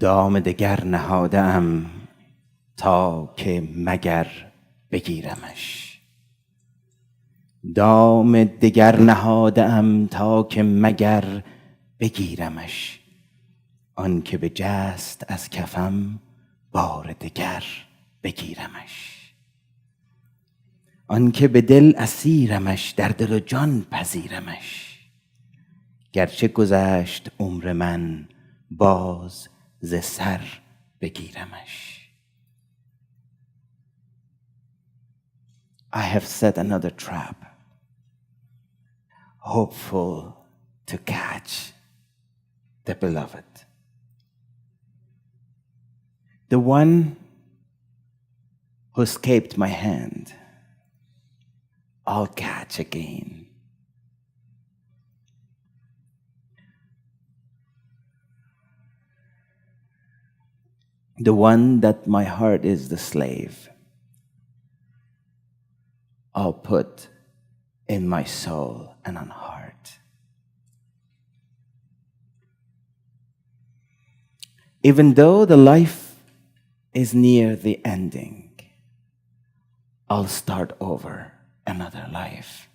دام دگر نهادم تا که مگر بگیرمش. دام دگر نهادم تا که مگر بگیرمش. آن که بجست از کفم بار دگر بگیرمش. آن که به دل اسیرمش در دل و جان پذیرمش. گرچه گذشت عمر من باز ز سر بگیرمش. I have set another trap, hopeful to catch the beloved. The one who escaped my hand, I'll catch again. The one that my heart is the slave, I'll put in my soul and on heart. Even though the life is near the ending, I'll start over another life.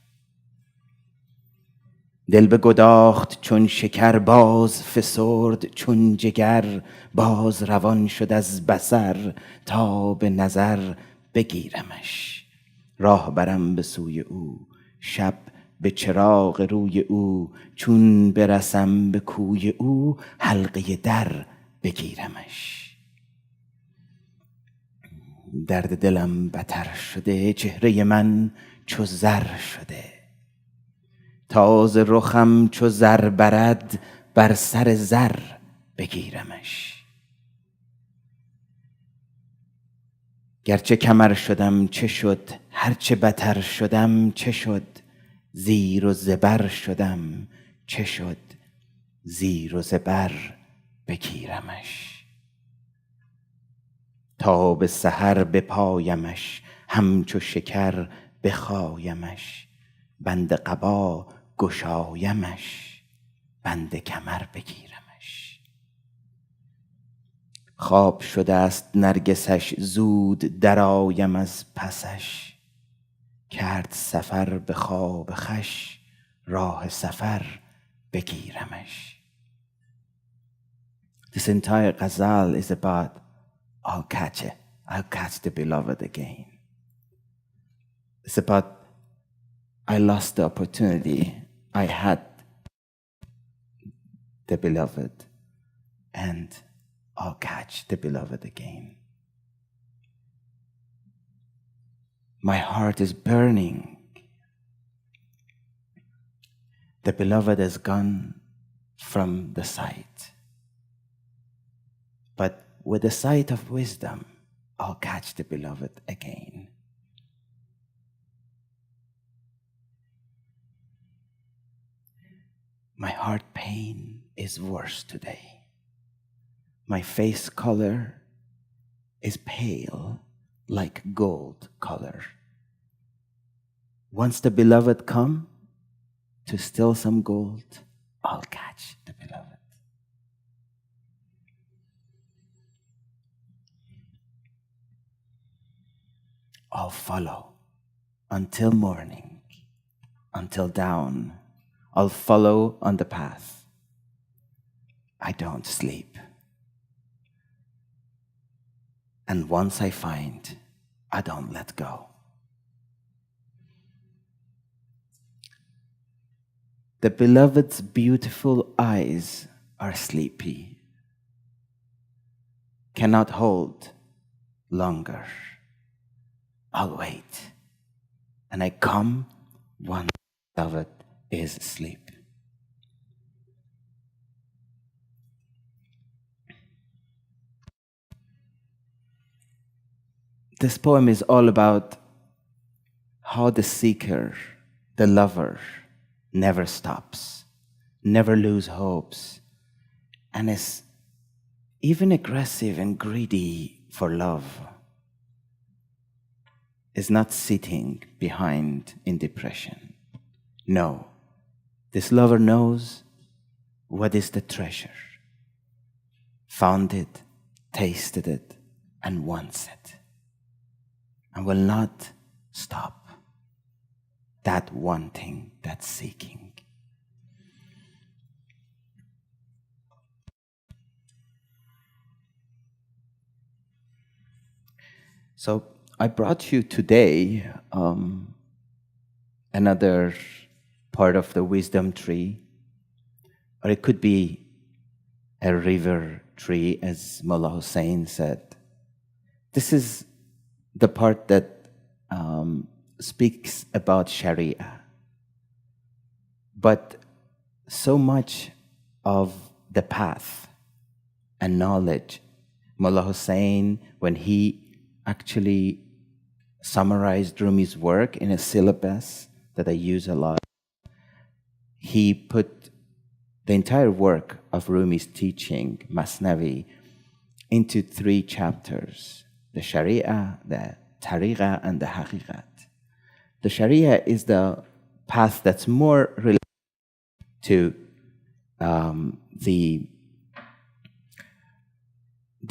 دل بگداخت چون شکر باز فسرد چون جگر. باز روان شد از بصر تا به نظر بگیرمش. راه برم به سوی او شب به چراغ روی او. چون برسم به کوی او حلقه در بگیرمش. درد دلم بتر شده چهره من چو زر شده. تاز رخم چو زر برد بر سر زر بگیرمش. گرچه کمر شدم چه شد هرچه بتر شدم چه شد. زیر و زبر شدم چه شد زیر و زبر بگیرمش. تا به سحر بپایمش همچو شکر بخایمش. بند قبا گشایمش بند کمر بگیرمش. خواب شده است نرگسش زود درآیم از پسش. کرد سفر به خواب خوش راه سفر بگیرمش. This entire ghazal is about I'll catch the beloved again. It's about I lost the opportunity. I had the beloved and I'll catch the beloved again. My heart is burning. The beloved is gone from the sight. But with the sight of wisdom, I'll catch the beloved again. My heart pain is worse today. My face color is pale like gold color. Once the beloved come to steal some gold, I'll catch the beloved. I'll follow until morning, until dawn. I'll follow on the path. I don't sleep. And once I find, I don't let go. The beloved's beautiful eyes are sleepy, cannot hold longer. I'll wait, and I come once the beloved is asleep. This poem is all about how the seeker, the lover, never stops, never loses hopes, and is even aggressive and greedy for love, is not sitting behind in depression. No, this lover knows what is the treasure, found it, tasted it, and wants it, and will not stop that wanting, that seeking. So I brought you today another part of the wisdom tree, or it could be a river tree, as Mullah Hussein said. This is the part that speaks about Sharia. But so much of the path and knowledge, Mullah Hussein, when he actually summarized Rumi's work in a syllabus that I use a lot, he put the entire work of Rumi's teaching, Masnavi, into 3 chapters: the Sharia, the Tariqa, and the Haqiqat. The Sharia is the path that's more related to the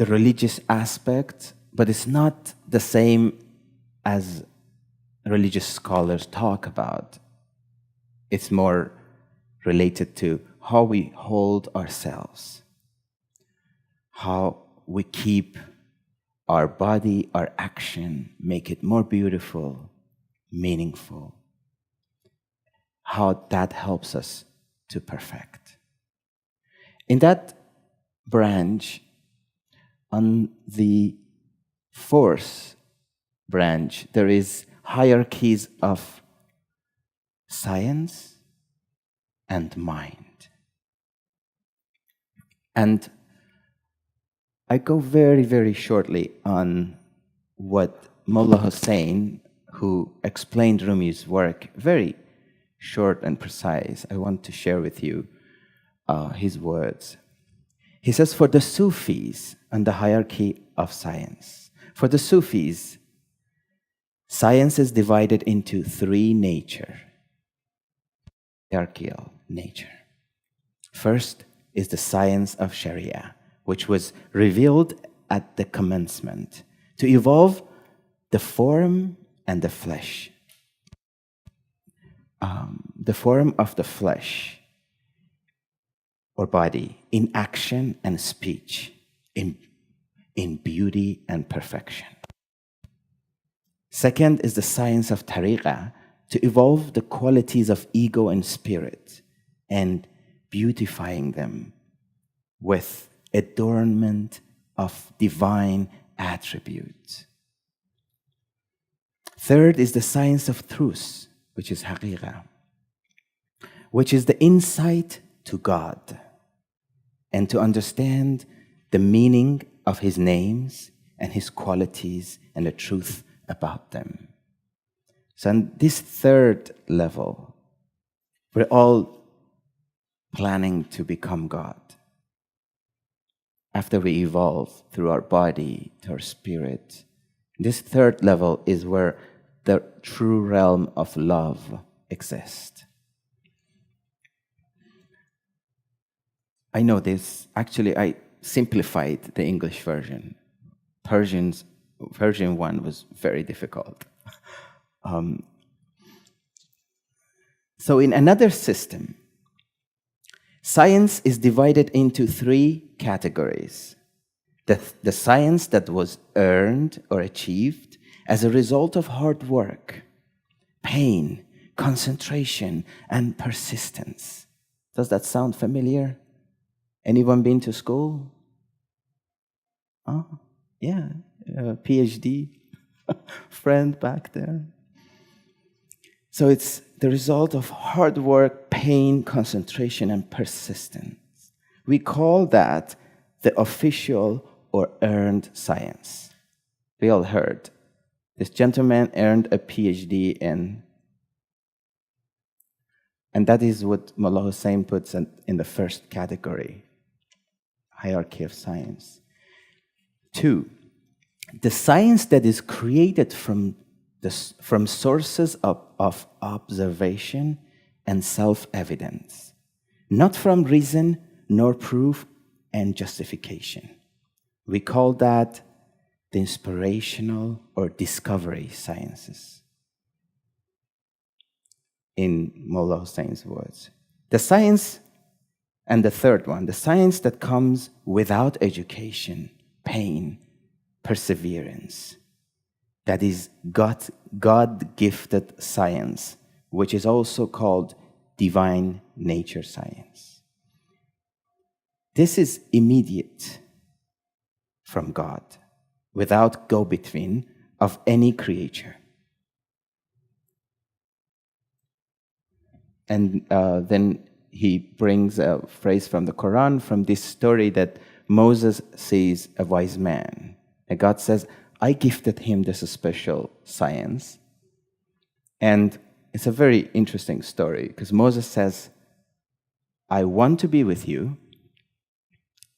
religious aspect, but it's not the same as religious scholars talk about. It's more related to how we hold ourselves, how we keep our body, our action, make it more beautiful, meaningful, how that helps us to perfect. In that branch, on the 4th branch, there is hierarchies of science and mind. And I go very, very shortly on what Mullah Hussein, who explained Rumi's work, very short and precise. I want to share with you his words. He says, for the Sufis and the hierarchy of science, for the Sufis, science is divided into 3 nature, hierarchical nature. First is the science of Sharia, which was revealed at the commencement to evolve the form and the flesh. The form of the flesh or body in action and speech, in beauty and perfection. Second is the science of Tariqa, to evolve the qualities of ego and spirit and beautifying them with adornment of divine attributes. Third is the science of truth, which is haqiqa, which is the insight to God and to understand the meaning of His names and His qualities and the truth about them. So on this 3rd level, we're all planning to become God. After we evolve through our body to our spirit, this 3rd level is where the true realm of love exists. I know this. Actually, I simplified the English version. Version 1 was very difficult. So in another system, science is divided into 3 categories. The science that was earned or achieved as a result of hard work, pain, concentration, and persistence. Does that sound familiar? Anyone been to school? Oh, yeah, PhD friend back there. So it's the result of hard work, pain, concentration, and persistence. We call that the official or earned science. We all heard. This gentleman earned a PhD in, and that is what Mullah Hussein puts in the 1st category, hierarchy of science. 2, the science that is created from sources of observation and self-evidence, not from reason nor proof and justification. We call that the inspirational or discovery sciences. In Mullah Hussein's words. The science, and the third one, the science that comes without education, pain, perseverance. That is God-gifted science, which is also called divine nature science. This is immediate from God, without go-between of any creature. And then he brings a phrase from the Quran, from this story that Moses sees a wise man. And God says, I gifted him this special science. And it's a very interesting story, because Moses says, I want to be with you.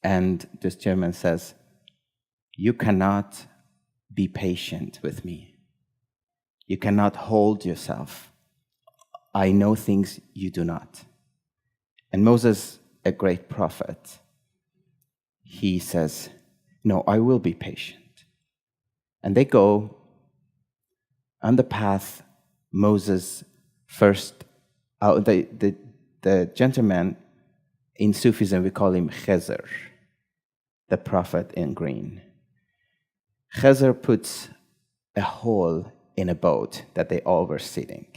And this German says, you cannot be patient with me. You cannot hold yourself. I know things you do not. And Moses, a great prophet, he says, no, I will be patient. And they go on the path. Moses first, the gentleman in Sufism, we call him Khizr, the prophet in green. Khizr puts a hole in a boat that they all were sitting.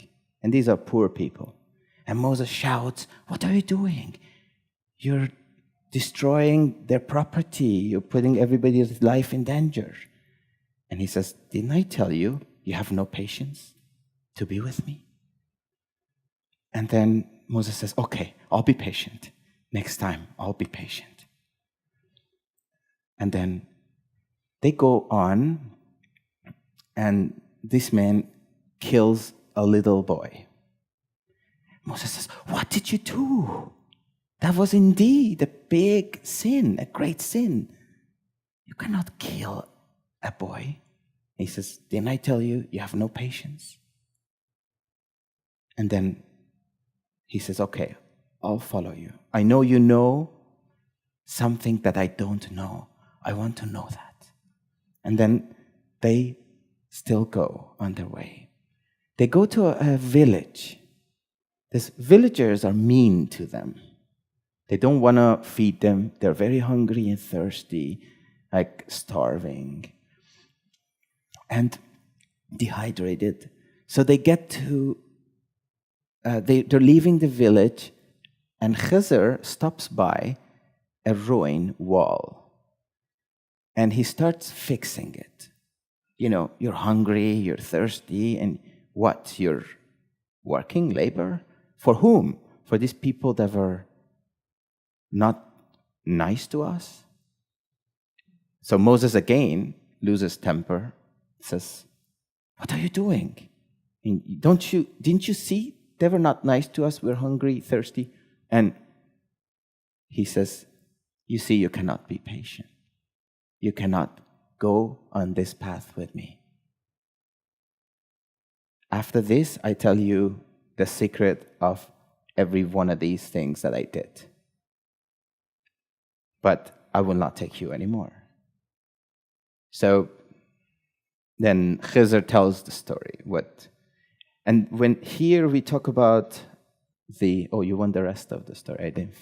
And these are poor people. And Moses shouts, what are you doing? You're destroying their property. You're putting everybody's life in danger. And he says, didn't I tell you, you have no patience to be with me? And then Moses says, okay, I'll be patient. Next time, I'll be patient. And then they go on, and this man kills a little boy. Moses says, what did you do? That was indeed a big sin, a great sin. You cannot kill a boy. He says, didn't I tell you, you have no patience? And then he says, okay, I'll follow you. I know you know something that I don't know. I want to know that. And then they still go on their way. They go to a village. These villagers are mean to them. They don't want to feed them. They're very hungry and thirsty, like starving and dehydrated. So they get to, they're leaving the village, and Khizr stops by a ruined wall. And he starts fixing it. You know, you're hungry, you're thirsty, and what? You're working labor? For whom? For these people that were not nice to us? So Moses again loses temper, says, what are you doing? Didn't you see? They were not nice to us. We're hungry, thirsty. And he says, you see, you cannot be patient. You cannot go on this path with me. After this, I tell you the secret of every one of these things that I did. But I will not take you anymore. So then Khizr tells the story. And when here we talk about you want the rest of the story? I didn't.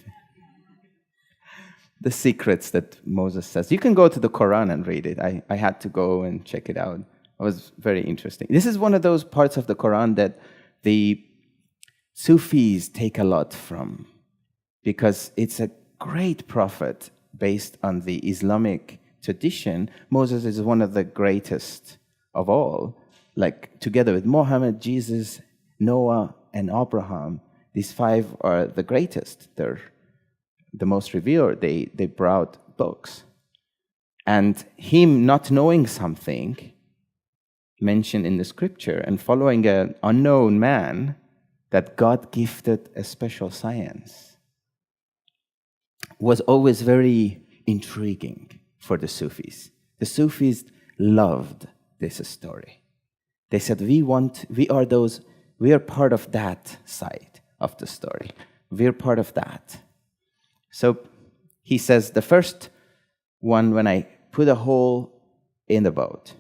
The secrets that Moses says. You can go to the Quran and read it. I had to go and check it out. It was very interesting. This is one of those parts of the Quran that the Sufis take a lot from, because it's a great prophet based on the Islamic tradition. Moses is one of the greatest of all. Like, together with Muhammad, Jesus, Noah, and Abraham, these five are the greatest. They're the most revered. They brought books. And him not knowing something mentioned in the scripture and following an unknown man that God gifted a special science was always very intriguing for the Sufis. The Sufis loved this story. They said, we are part of that side of the story. we're part of that. So he says, the first one, when I put a hole in the boat,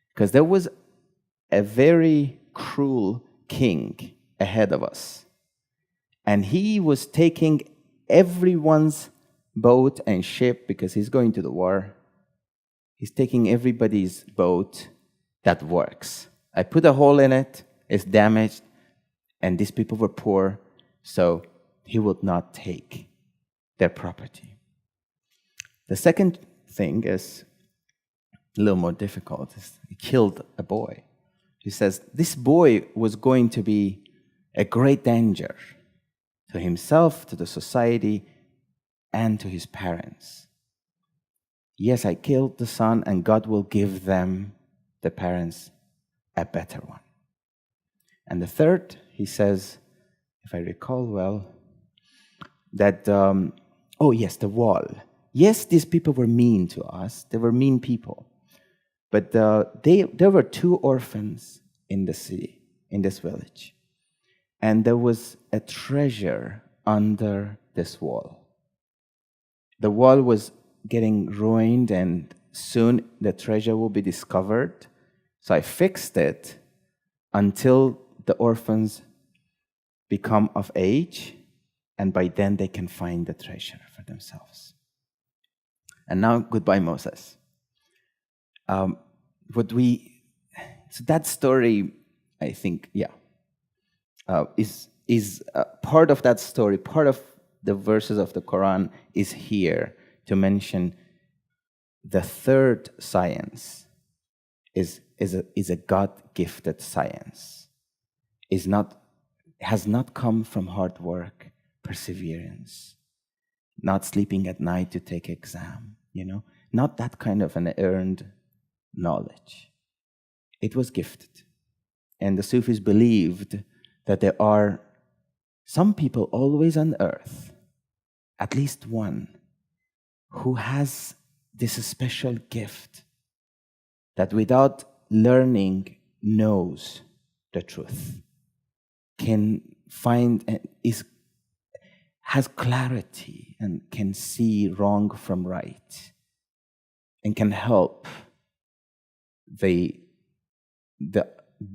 because there was a very cruel king ahead of us, and he was taking everyone's boat and ship, because he's going to the war. He's taking everybody's boat that works. I put a hole in it, it's damaged, and these people were poor, so he would not take their property. The second thing is a little more difficult. He killed a boy. He says this boy was going to be a great danger to himself, to the society, and to his parents. Yes, I killed the son, and God will give them, the parents, a better one. And the third, he says, if I recall well, that, the wall. Yes, these people were mean to us. They were mean people. But there were 2 orphans in the city, in this village. And there was a treasure under this wall. The wall was getting ruined, and soon the treasure will be discovered. So I fixed it until the orphans become of age, and by then they can find the treasure for themselves. And now, goodbye, Moses. So that story, I think, is part of that story. Part of the verses of the Quran is here to mention the third science is a God-gifted science. Has not come from hard work, perseverance, not sleeping at night to take exam, not that kind of an earned knowledge. It was gifted. And the Sufis believed that there are some people always on earth, at least one, who has this special gift that without learning knows the truth, can find and has clarity and can see wrong from right, and can help the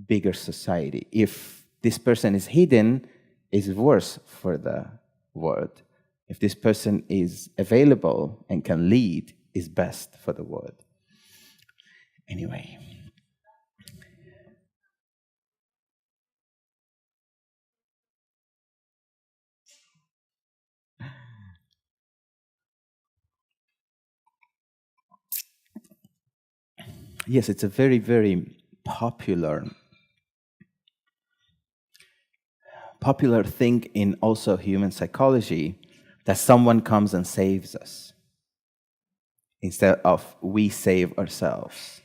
bigger society. If this person is hidden, it's worse for the world. If this person is available and can lead, is best for the world. Anyway. Yes, it's a very, very popular thing in also human psychology, that someone comes and saves us instead of we save ourselves.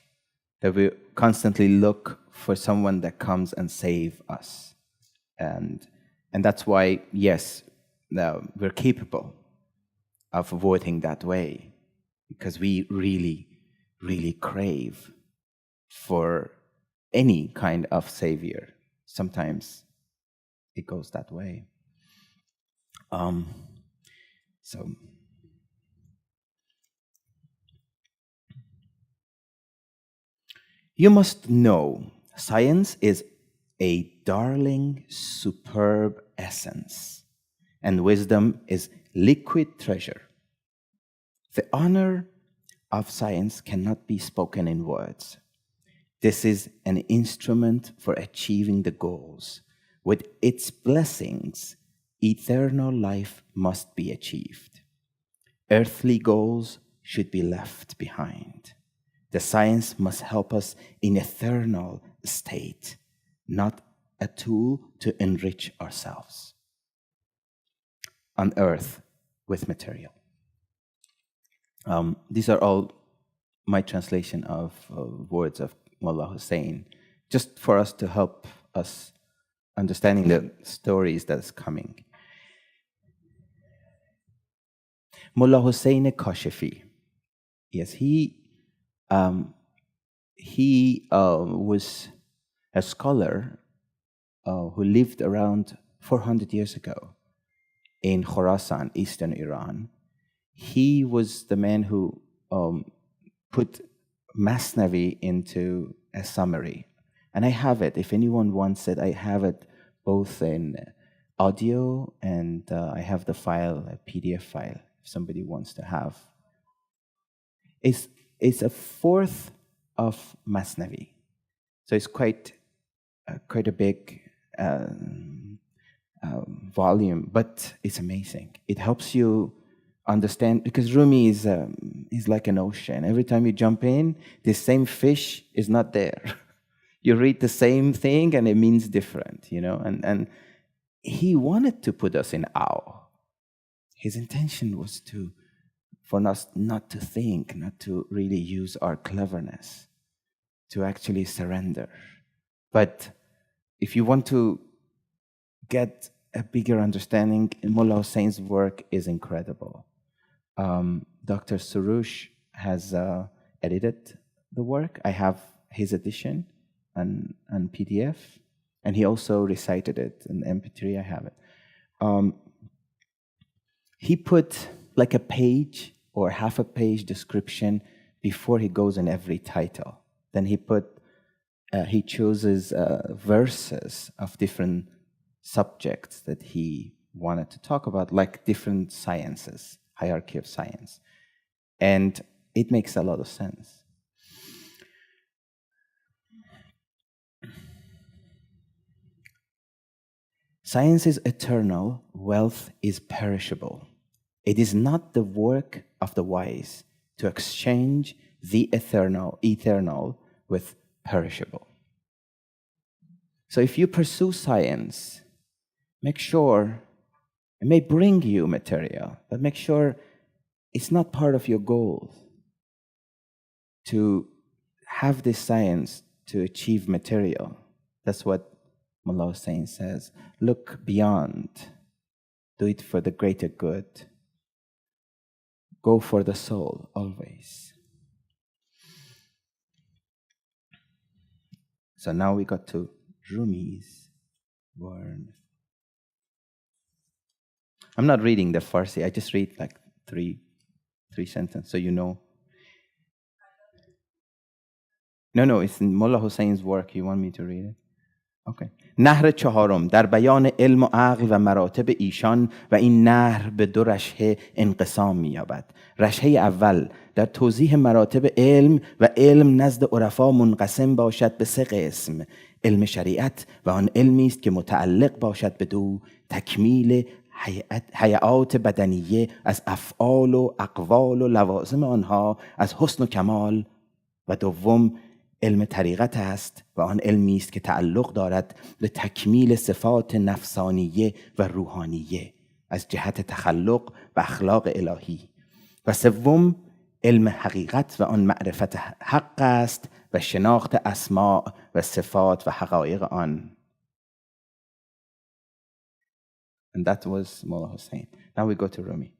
That we constantly look for someone that comes and save us. And that's why, yes, now we're capable of voting that way, because we really, really crave for any kind of savior. Sometimes it goes that way. So you must know, science is a darling, superb essence, and wisdom is liquid treasure. The honor of science cannot be spoken in words. This is an instrument for achieving the goals. With its blessings, eternal life must be achieved. Earthly goals should be left behind. The science must help us in eternal state, not a tool to enrich ourselves on earth with material. These are all my translation of words of Mullah Hussein, just for us to help us understanding the stories that's coming. Mullah Hussein Kashifi, yes, he was a scholar who lived around 400 years ago, in Khorasan, eastern Iran. He was the man who put Masnavi into a summary. And I have it. If anyone wants it, I have it both in audio and I have the file, a PDF file, if somebody wants to have. It's a fourth of Masnavi. So it's quite a big volume, but it's amazing. It helps you understand, because Rumi is like an ocean. Every time you jump in, the same fish is not there. You read the same thing and it means different, and he wanted to put us in awe. His intention was for us not to think, not to really use our cleverness, to actually surrender. But if you want to get a bigger understanding, Mullah Hussein's work is incredible. Dr. Surush has edited the work. I have his edition on PDF, and he also recited it in MP3. I have it. He put like a page or half a page description before he goes in every title. Then he chooses verses of different subjects that he wanted to talk about, like different sciences, hierarchy of science. And it makes a lot of sense. Science is eternal, wealth is perishable. It is not the work of the wise to exchange the eternal with perishable. So if you pursue science, make sure it may bring you material, but make sure it's not part of your goal to have this science to achieve material. That's what Mullah Hussein says. Look beyond. Do it for the greater good. Go for the soul always. So now we got to Rumi's word. I'm not reading the Farsi. I just read like three sentences, so you know. No, it's Mullah Hussein's work. You want me to read it? Okay. نهر چهارم در بیان علم و عقل و مراتب ایشان و این نهر به دو رشحه انقسام می‌یابد. رشحه اول در توضیح مراتب علم و علم نزد عرفا منقسم باشد به 3 قسم. علم شریعت و آن علمی است که متعلق باشد به دو تکمیل هیئات بدنیه از افعال و اقوال و لوازم آنها از حسن و کمال، و دوم علم طریقت است و آن علمی است که تعلق دارد به تکمیل صفات نفسانیه و روحانیه از جهت تخلق و اخلاق الهی، و سوم علم حقیقت و آن معرفت حق است و شناخت اسماء و صفات و حقایق آن. And that was Mullah Hussein. Now we go to Rumi.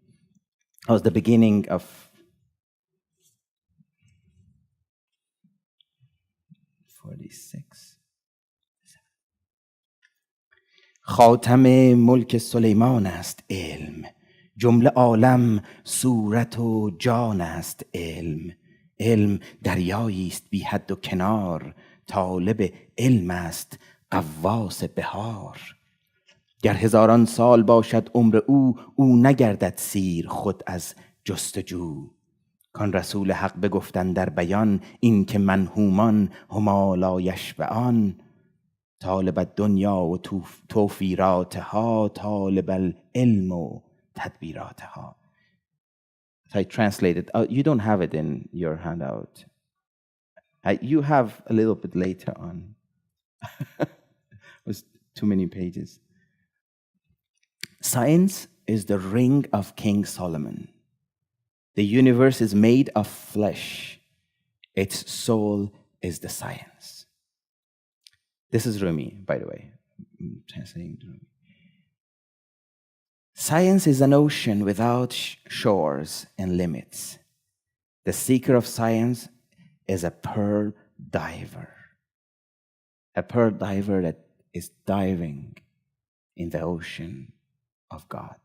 That was the beginning of خاتم ملک سلیمان است علم، جمله عالم صورت و جان است علم. علم دریایی است بی حد و کنار، طالب علم است غواص بحار. گر هزاران سال باشد عمر او نگردد سیر خود از جستجو. کان رسول حق بگفتن در بیان، این که منهومان هما لا یشبعان. طالب الدنیا و توفیراتها، طالب العلم و تدبیراتها. So I translated. You don't have it in your handout. You have a little bit later on. It was too many pages. Science is the ring of King Solomon. The universe is made of flesh. Its soul is the science. This is Rumi, by the way. I'm translating Rumi. Science is an ocean without shores and limits. The seeker of science is a pearl diver. A pearl diver that is diving in the ocean of God.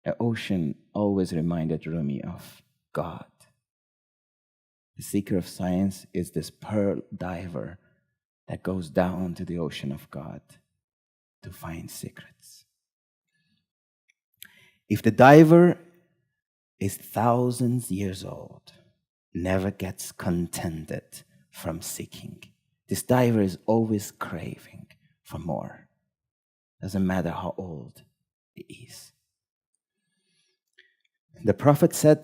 An ocean always reminded Rumi of God. The seeker of science is this pearl diver that goes down to the ocean of God to find secrets. If the diver is thousands years old, never gets contented from seeking. This diver is always craving for more. Doesn't matter how old he is. The Prophet said,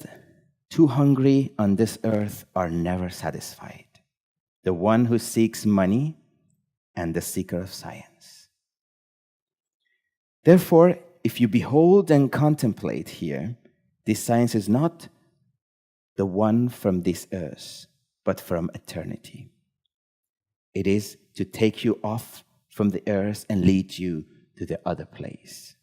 "Two hungry on this earth are never satisfied. The one who seeks money and the seeker of science." Therefore, if you behold and contemplate here, this science is not the one from this earth, but from eternity. It is to take you off from the earth and lead you to the other place.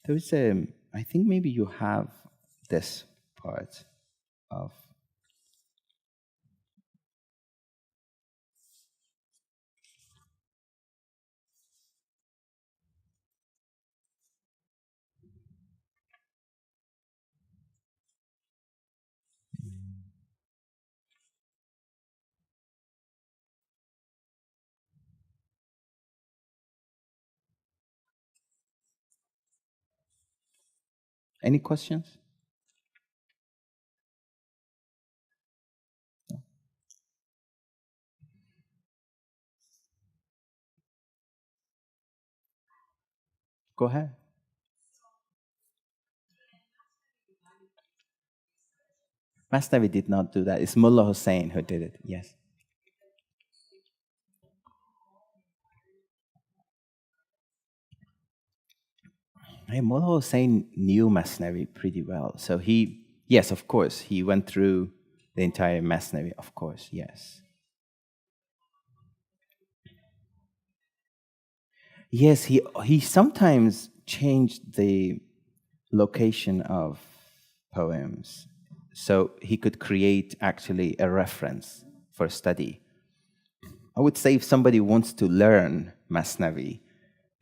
There is I think maybe you have this part of. Any questions? No. Go ahead. Masnavi did not do that. It's Mullah Hussein who did it. Yes. Hey, Mullah Hussein knew Masnavi pretty well. So yes, of course, he went through the entire Masnavi, of course, yes. Yes, he sometimes changed the location of poems so he could create actually a reference for study. I would say if somebody wants to learn Masnavi,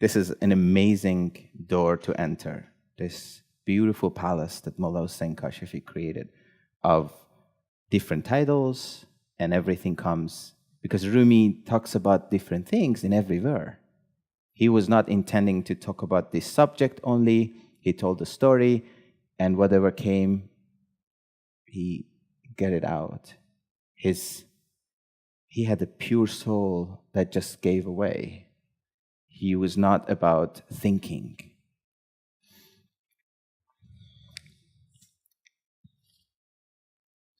this is an amazing door to enter. This beautiful palace that Mullah Hussein Kashifi created of different titles, and everything comes, because Rumi talks about different things in every verse. He was not intending to talk about this subject only. He told the story, and whatever came, he get it out. He had a pure soul that just gave away. He was not about thinking.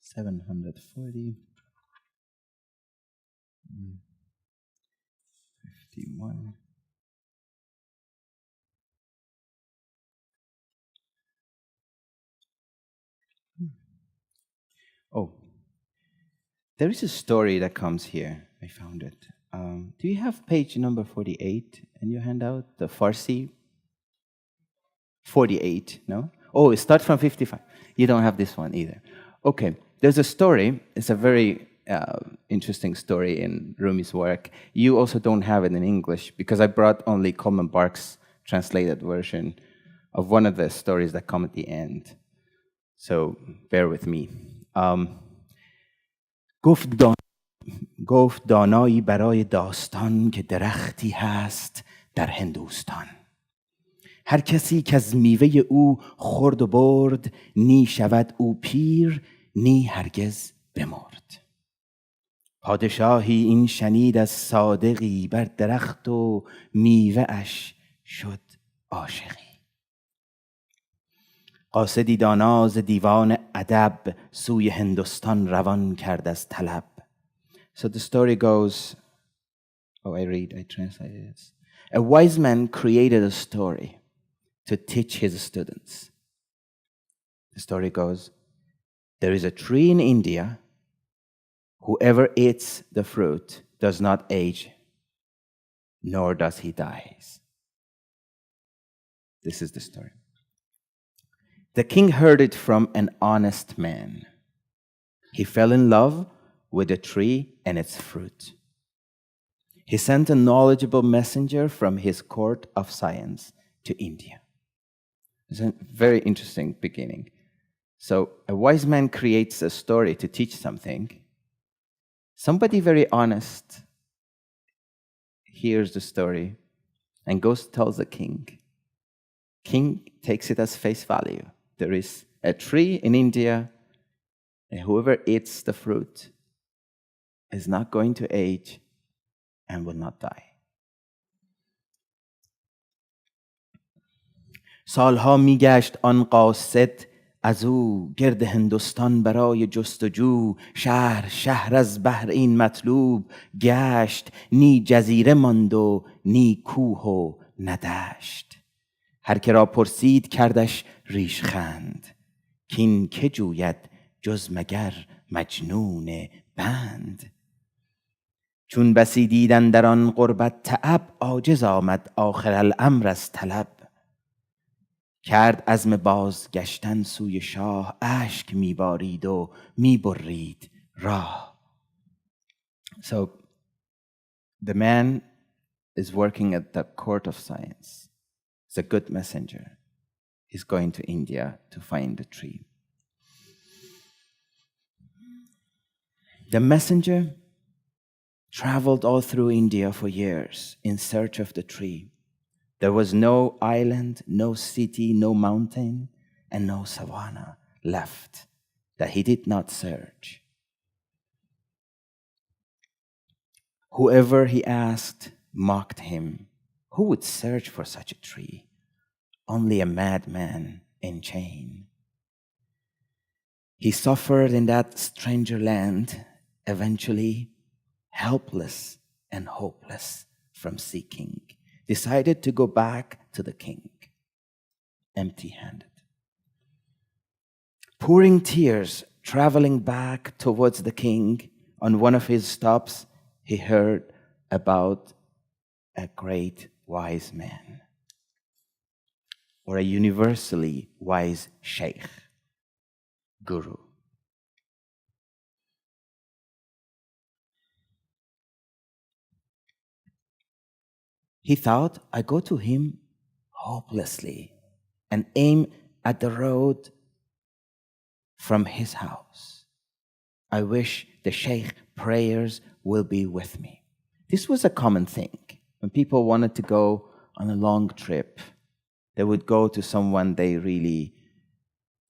$740, 51. Oh, there is a story that comes here. I found it. Do you have page number 48 in your handout? The Farsi? 48, no? Oh, it starts from 55. You don't have this one either. Okay, there's a story. It's a very interesting story in Rumi's work. You also don't have it in English because I brought only Coleman Barks' translated version of one of the stories that come at the end. So bear with me. گفت دانایی برای داستان که درختی هست در هندوستان. هر کسی که از میوه او خورد و برد، نی شود او پیر، نی هرگز بمرد. پادشاهی این شنید از صادقی، بر درخت و میوه اش شد عاشقی. قاصدی دانا ز دیوان ادب، سوی هندوستان روان کرد از طلب. So the story goes, I translated it. A wise man created a story to teach his students. The story goes, there is a tree in India, whoever eats the fruit does not age, nor does he die. This is the story. The king heard it from an honest man. He fell in love with the tree and its fruit. He sent a knowledgeable messenger from his court of science to India. It's a very interesting beginning. So a wise man creates a story to teach something. Somebody very honest hears the story and goes tells the king. King takes it as face value. There is a tree in India, and whoever eats the fruit is not going to age and will not die. سالها میگشت آن قاصد از او گرد هندوستان برای جستجو شهر شهر از بهر این مطلوب گشت نی جزیره ماند و نی کوه و ندشت هر که را پرسید کردش ریشخند کین که جوید جز مگر مجنون بند چون بسی دیدن در آن غربت تعب عاجز آمد آخر الامر از طلب کرد عزم بازگشتن سوی شاه اشک میبارید و میبرید راه. So the man is working at the court of science. He's a good messenger. He's going to India to find the tree. The messenger traveled all through India for years in search of the tree. There was no island, no city, no mountain, and no savanna left that he did not search. Whoever he asked mocked him. Who would search for such a tree? Only a madman in chain. He suffered in that stranger land, eventually helpless and hopeless from seeking, decided to go back to the king, empty-handed. Pouring tears, traveling back towards the king, on one of his stops, he heard about a great wise man, or a universally wise sheikh, guru. He thought, I go to him hopelessly and aim at the road from his house. I wish the sheikh prayers will be with me. This was a common thing. When people wanted to go on a long trip, they would go to someone they really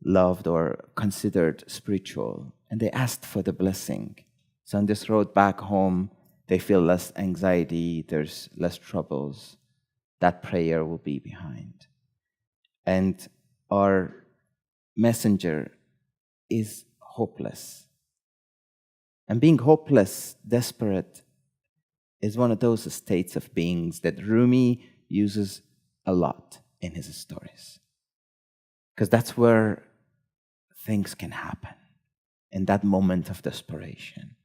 loved or considered spiritual, and they asked for the blessing. So on this road back home, they feel less anxiety, there's less troubles. That prayer will be behind. And our messenger is hopeless. And being hopeless, desperate, is one of those states of beings that Rumi uses a lot in his stories. Because that's where things can happen, in that moment of desperation.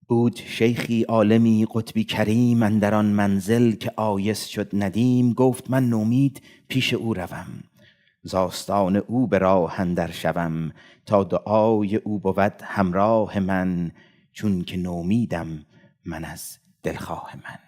بود شیخی عالمی قطبی کریم اندر آن منزل که آیس شد ندیم گفت من نومید پیش او روم ز آستان او به راه اندر شوم تا دعای او بود همراه من چون که نومیدم من از دلخواه من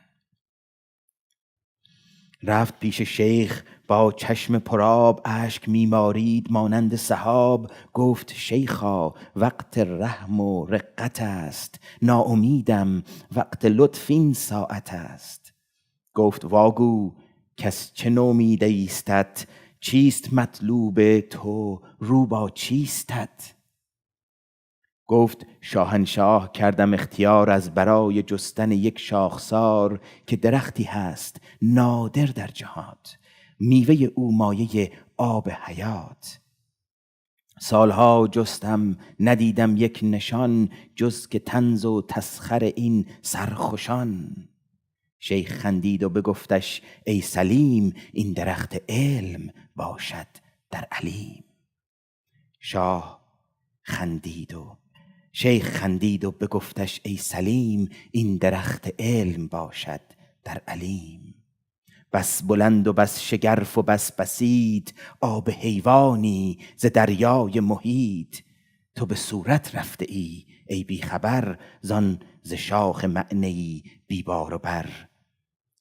رفت پیش شیخ با چشم پرآب اشک میمارید مانند سحاب گفت شیخا وقت رحم و رقت است ناامیدم وقت لطف این ساعت است گفت واگو کس چه نومیده ایستت چیست مطلوب تو رو با چیستت گفت شاهنشاه کردم اختیار از برای جستن یک شاخسار که درختی هست نادر در جهات میوه او مایه آب حیات سالها جستم ندیدم یک نشان جز که طنز و تسخر این سرخوشان شیخ خندید و بگفتش ای سلیم این درخت علم باشد در علیم شیخ خندید و بگفتش ای سلیم این درخت علم باشد در علیم بس بلند و بس شگرف و بس بسیط، آب حیوانی ز دریای محیط. تو به صورت رفته ای بی خبر، زان ز شاخ معنی بی بار و بر.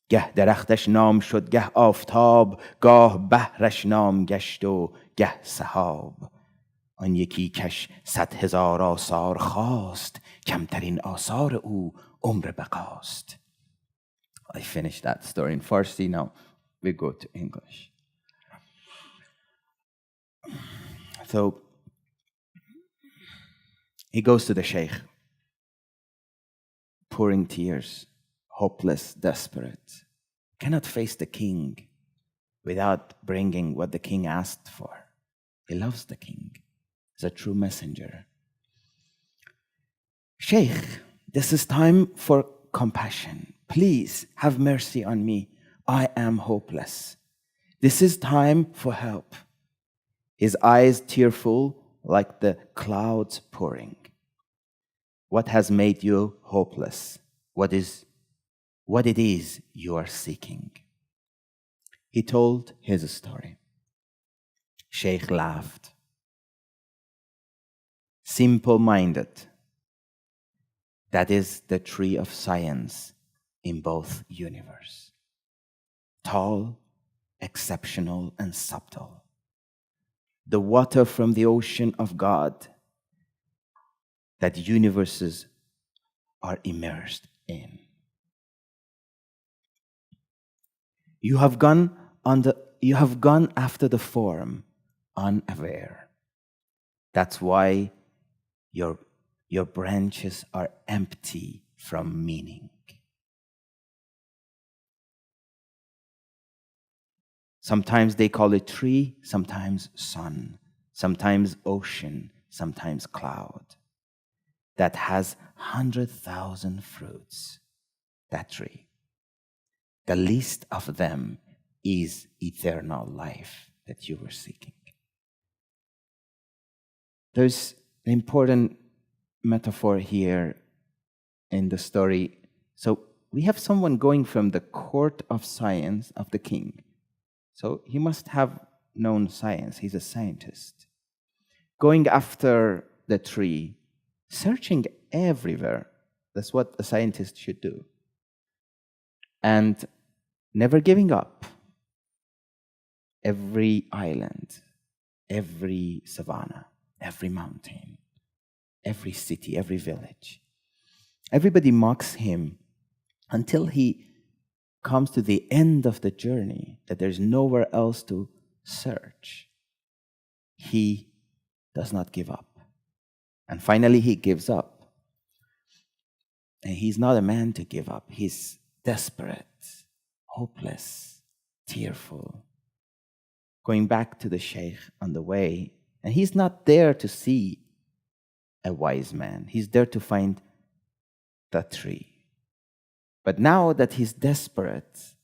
گه درختش نام شد گه آفتاب، گاه بحرش نام گشت و گه سحاب. آن یکی کش 100,000 آثار خواست، کمترین آثار او عمر بقاست. I finished that story in Farsi. Now we go to English. So he goes to the sheikh, pouring tears, hopeless, desperate, cannot face the king without bringing what the king asked for. He loves the king. He's a true messenger. Sheikh, this is time for compassion. Please have mercy on me. I am hopeless. This is time for help. His eyes tearful like the clouds pouring. What has made you hopeless? What it is you are seeking? He told his story. Sheikh laughed. Simple-minded. That is the tree of science in both universe. Tall, exceptional, and subtle. The water from the ocean of God that universes are immersed in. You have gone after the form unaware. That's why your branches are empty from meaning. Sometimes they call it tree, sometimes sun, sometimes ocean, sometimes cloud. That has 100,000 fruits, that tree. The least of them is eternal life that you were seeking. There's an important metaphor here in the story. So we have someone going from the court of science of the king. So he must have known science. He's a scientist. Going after the tree, searching everywhere. That's what a scientist should do. And never giving up. Every island, every savanna, every mountain, every city, every village. Everybody mocks him until he comes to the end of the journey, that there's nowhere else to search. He does not give up. And finally he gives up. And he's not a man to give up. He's desperate, hopeless, tearful. Going back to the sheikh on the way, and he's not there to see a wise man. He's there to find the tree. But now that he's desperate,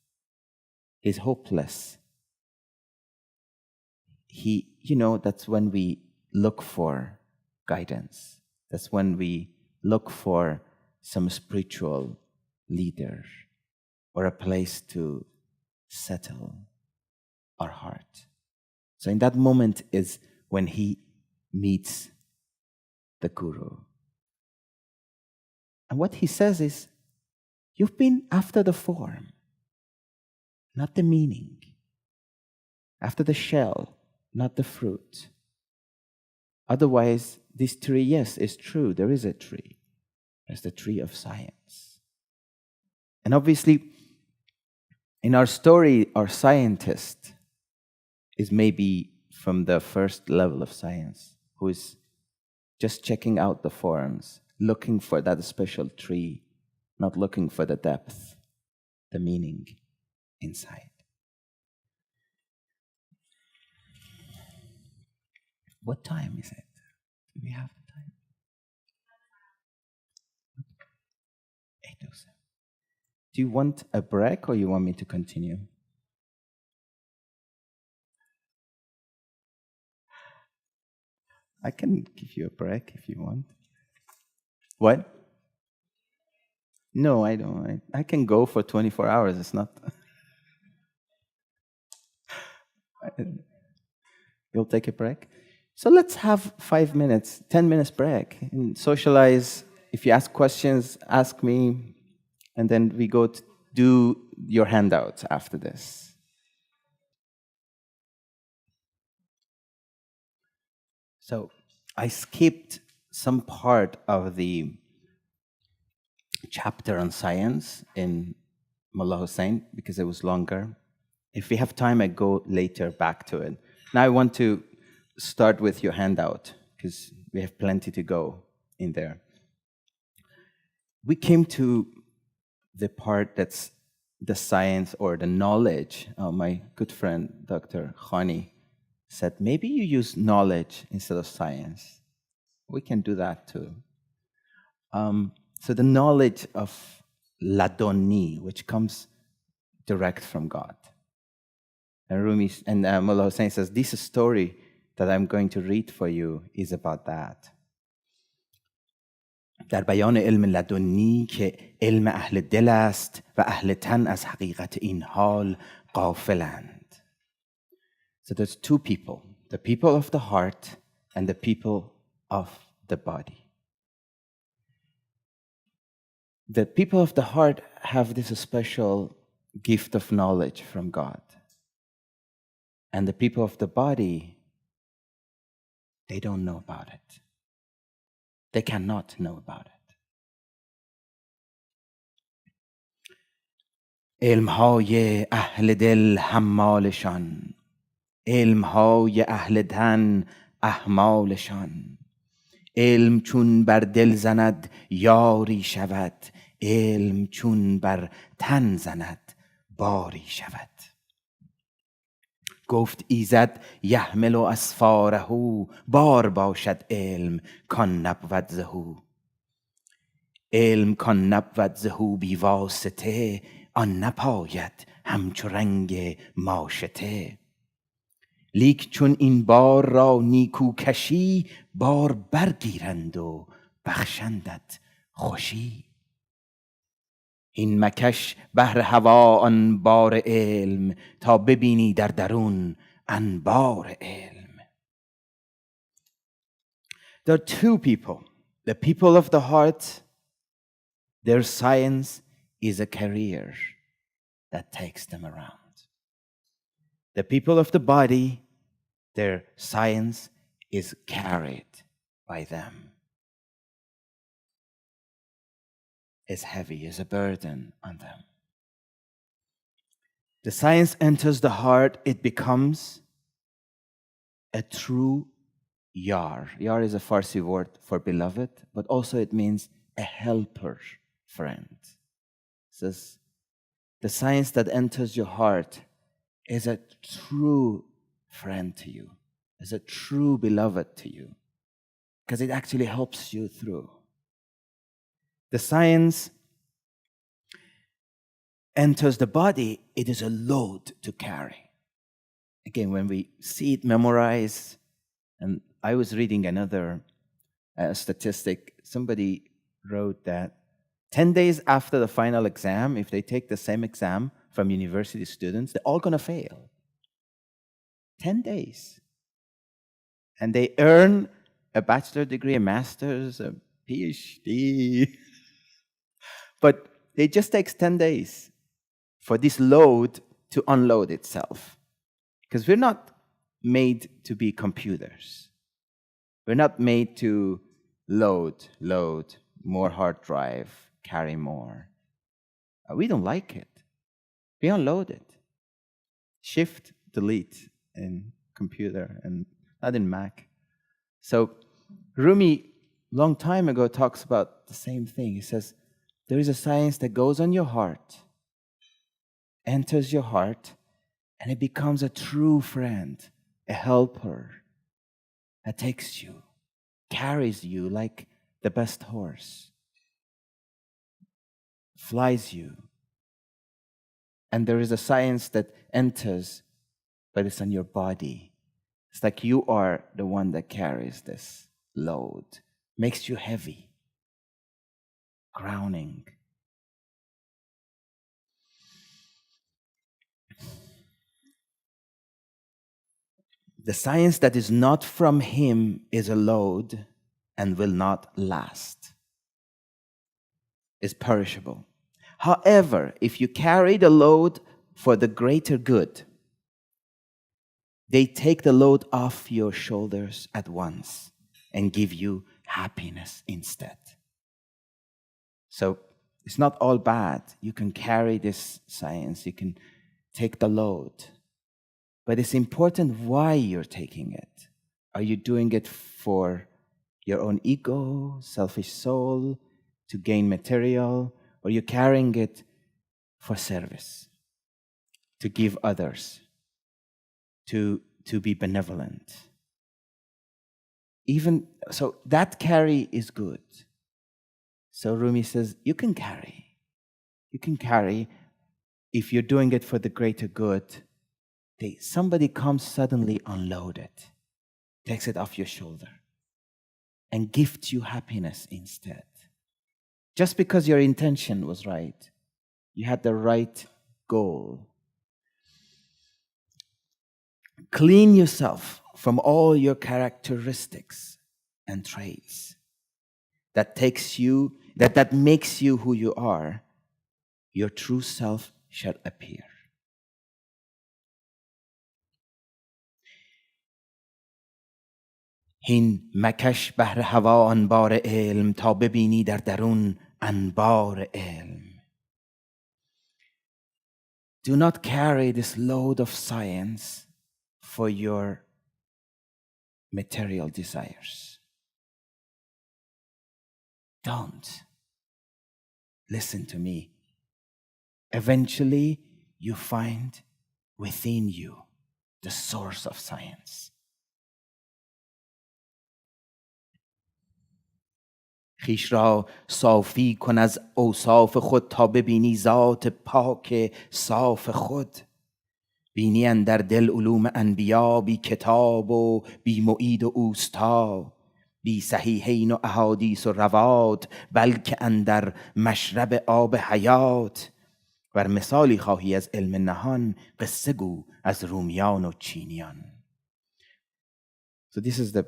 he's hopeless, that's when we look for guidance. That's when we look for some spiritual leader or a place to settle our heart. So in that moment is when he meets the guru. And what he says is, you've been after the form, not the meaning. After the shell, not the fruit. Otherwise, this tree, yes, is true. There is a tree. There's the tree of science. And obviously, in our story, our scientist is maybe from the first level of science, who is just checking out the forms, looking for that special tree, not looking for the depth, the meaning inside. What time is it? Do we have the time? 8:07. Do you want a break or you want me to continue? I can give you a break if you want. What? No, I don't. I can go for 24 hours. It's not. You'll take a break? So let's have 5 minutes, 10 minutes break and socialize. If you ask questions, ask me, and then we go to do your handouts after this. So I skipped some part of the chapter on science in Mullah Hussein because it was longer. If we have time, I go later back to it. Now I want to start with your handout because we have plenty to go in there. We came to the part that's the science or the knowledge. My good friend, Dr. Khani, said, maybe you use knowledge instead of science. We can do that too. So the knowledge of ladoni, which comes direct from God. And Rumi and Mullah Hussein says, this story that I'm going to read for you is about that. در بیان علم لدنی که علم اهل دل است و اهل تن از حقیقت این حال غافلند. So there's two people, the people of the heart and the people of the body. The people of the heart have this special gift of knowledge from God. And the people of the body, they don't know about it. They cannot know about it. علمهای اهل دل حمالشان، علمهای اهل تن احمالشان. علم چون بر دل زند یاری شود، علم چون بر تن زند باری شود. گفت ایزد یحمل اسفاره، بار باشد علم کان نبود زهو. علم کان نبود زهو بی واسطه، آن نپاید همچو رنگ ماشته. لیک چون این بار را نیکو کشی، بار برگیرند و بخشندت خوشی. این مکش بهر هوا آن بار علم، تا ببینی در درون انبار علم. There are two people. The people of the heart, their science is a career that takes them around. The people of the body, their science is carried by them. Is heavy, is a burden on them. The science enters the heart, it becomes a true yar. Yar is a Farsi word for beloved, but also it means a helper friend. It says, the science that enters your heart is a true friend to you, is a true beloved to you, because it actually helps you through. The science enters the body, it is a load to carry. Again, when we see it memorized, and I was reading another statistic, somebody wrote that 10 days after the final exam, if they take the same exam from university students, they're all going to fail. 10 days. And they earn a bachelor degree, a master's, a PhD. But it just takes 10 days for this load to unload itself. Because we're not made to be computers. We're not made to load, more hard drive, carry more. We don't like it. We unload it. Shift, delete in computer and not in Mac. So Rumi, long time ago, talks about the same thing. He says, there is a science that goes on your heart, enters your heart, and it becomes a true friend, a helper that takes you, carries you like the best horse, flies you. And there is a science that enters, but it's on your body. It's like you are the one that carries this load, makes you heavy, crowning. The science that is not from him is a load and will not last, is perishable. However, if you carry the load for the greater good, they take the load off your shoulders at once and give you happiness instead. So it's not all bad. You can carry this science. You can take the load. But it's important why you're taking it. Are you doing it for your own ego, selfish soul, to gain material? Or are you carrying it for service, to give others, to be benevolent? Even so, that carry is good. So Rumi says, you can carry. You can carry if you're doing it for the greater good. Somebody comes suddenly, unload it, takes it off your shoulder, and gifts you happiness instead. Just because your intention was right, you had the right goal. Clean yourself from all your characteristics and traits that makes you who you are. Your true self shall appear. هین مکش بهر هوا انبار علم تا ببینی در درون انبار علم. Do not carry this load of science for your material desires. Don't. Listen to me. Eventually, you find within you the source of science. خویش را صافی کن از اوصاف خود تا ببینی ذات پاک صاف خود. بینی اندر دل علوم انبیا، بی کتاب و بی معید و اوستا، بی صحیحین و احادیث و روات، بلکه اندر مشرب آب حیات. ور مثالی خواهی از علم نهان، قصه گو از رومیان و چینیان. So this is the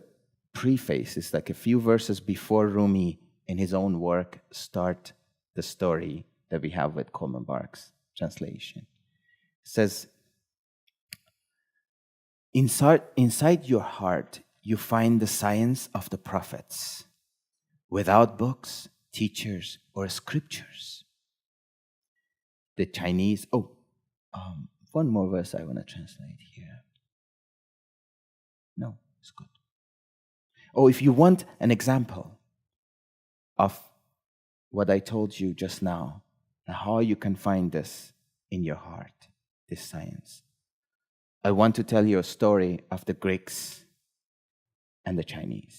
preface. It's like a few verses before Rumi in his own work start the story that we have with Coleman Barks translation. It says, inside your heart, you find the science of the prophets, without books, teachers, or scriptures. The Chinese, one more verse I want to translate here. No, it's good. If you want an example of what I told you just now, and how you can find this in your heart, this science, I want to tell you a story of the Greeks and the Chinese.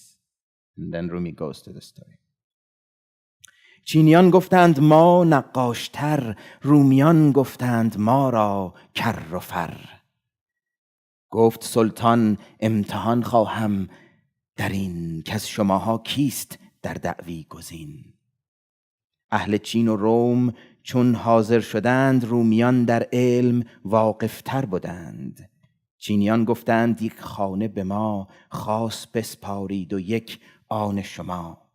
And then Rumi goes to the story. چینیان گفتند ما نقاشتر، رومیان گفتند ما را کر و فر. گفت سلطان امتحان خواهم در این که از شماها کیست در دعوی گزین. اهل چین و روم چون حاضر شدند، رومیان در علم واقفتر بودند. چینیان گفتند یک خانه به ما، خاص بسپارید و یک آن شما.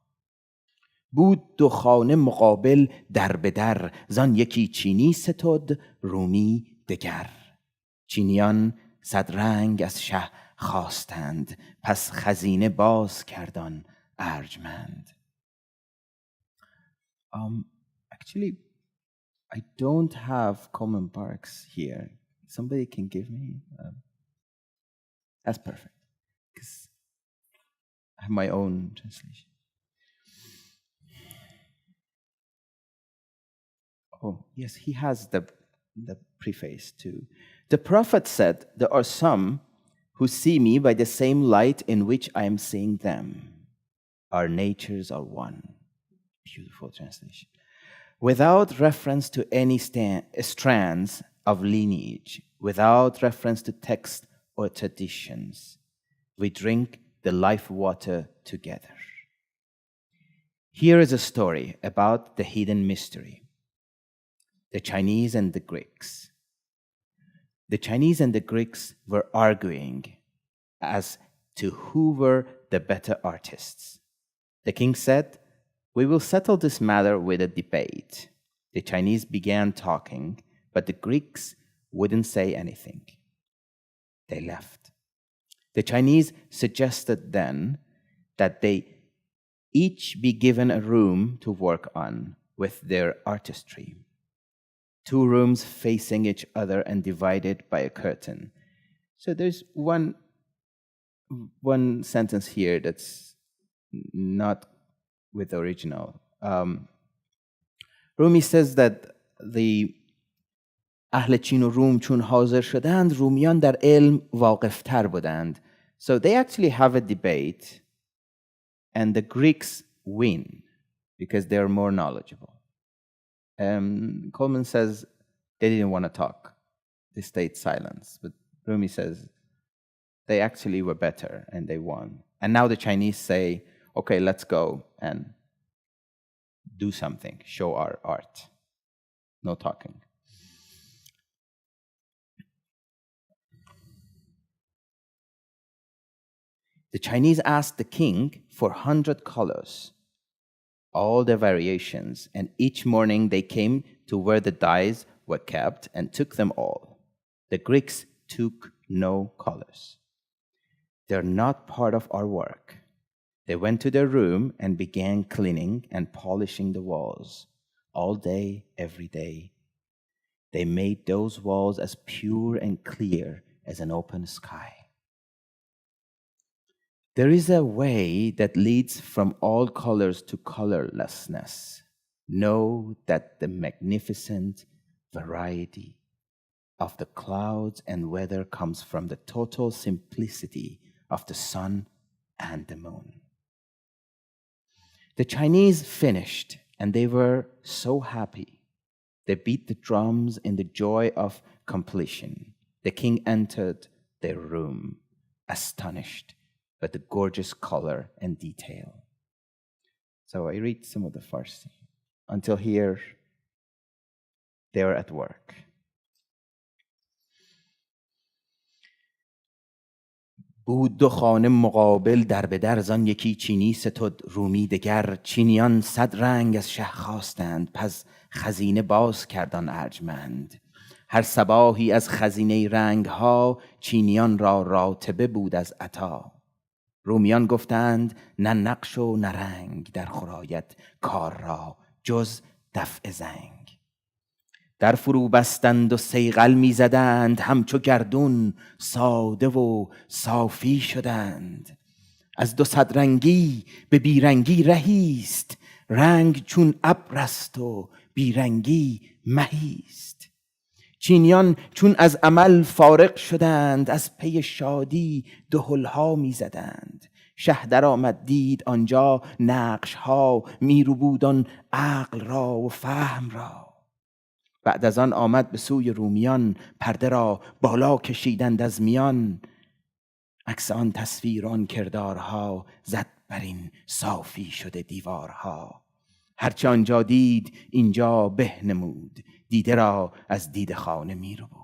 بود دو خانه مقابل در به در، زان یکی چینی ستد رومی دگر. چینیان صد رنگ از شه خواستند، پس خزینه باز کردان ارجمند. Actually, I don't have Coleman Barks here. Somebody can give me? That's perfect, because I have my own translation. Yes, he has the preface too. The prophet said, there are some who see me by the same light in which I am seeing them. Our natures are one. Beautiful translation. Without reference to any strands of lineage, without reference to text or traditions, we drink the life water together. Here is a story about the hidden mystery. The Chinese and the Greeks. The Chinese and the Greeks were arguing as to hoover the better artists. The king said, "We will settle this matter with a debate." The Chinese began talking, but the Greeks wouldn't say anything. They left. The Chinese suggested then that they each be given a room to work on with their artistry. 2 rooms facing each other and divided by a curtain. So there's one sentence here that's not with the original. Rumi says that the اهل چین و روم چون حاضر شدند رومیان در علم واقفتر بودند. So they actually have a debate and the Greeks win because they're more knowledgeable. Coleman says they didn't want to talk. They stayed silent. But Rumi says they actually were better and they won. And now the Chinese say, okay, let's go and do something, show our art. No talking. The Chinese asked the king for 100 colors, all the variations, and each morning they came to where the dyes were kept and took them all. The Greeks took no colors. They're not part of our work. They went to their room and began cleaning and polishing the walls all day, every day. They made those walls as pure and clear as an open sky. There is a way that leads from all colors to colorlessness. Know that the magnificent variety of the clouds and weather comes from the total simplicity of the sun and the moon. The Chinese finished, and they were so happy. They beat the drums in the joy of completion. The king entered their room, astonished by the gorgeous color and detail. So I read some of the Farsi. Until here, they are at work. بود 2 خانه مقابل در به در زان یکی چینی ستد رومی دگر چینیان 100 رنگ از شه خواستند پس خزینه باز کردان ارجمند هر صباحی از خزینه رنگ ها چینیان را راتبه بود از عطا رومیان گفتند نه نقش و نه رنگ در خرایت کار را جز دفع زنگ در فرو بستند و صیقل می زدند همچو گردون ساده و صافی شدند از 200 رنگی به بیرنگی رهیست رنگ چون ابر است و بیرنگی مهیست چینیان چون از عمل فارغ شدند از پی شادی دهلها می زدند شه در آمد دید آنجا نقش ها می ربود آن عقل را و فهم را بعد از آن آمد به سوی رومیان پرده را بالا کشیدند از میان عکس آن تصویر آن کردارها زد بر این صافی شده دیوارها هرچه آنجا دید اینجا به نمود دیده را از دید خانه می رو بود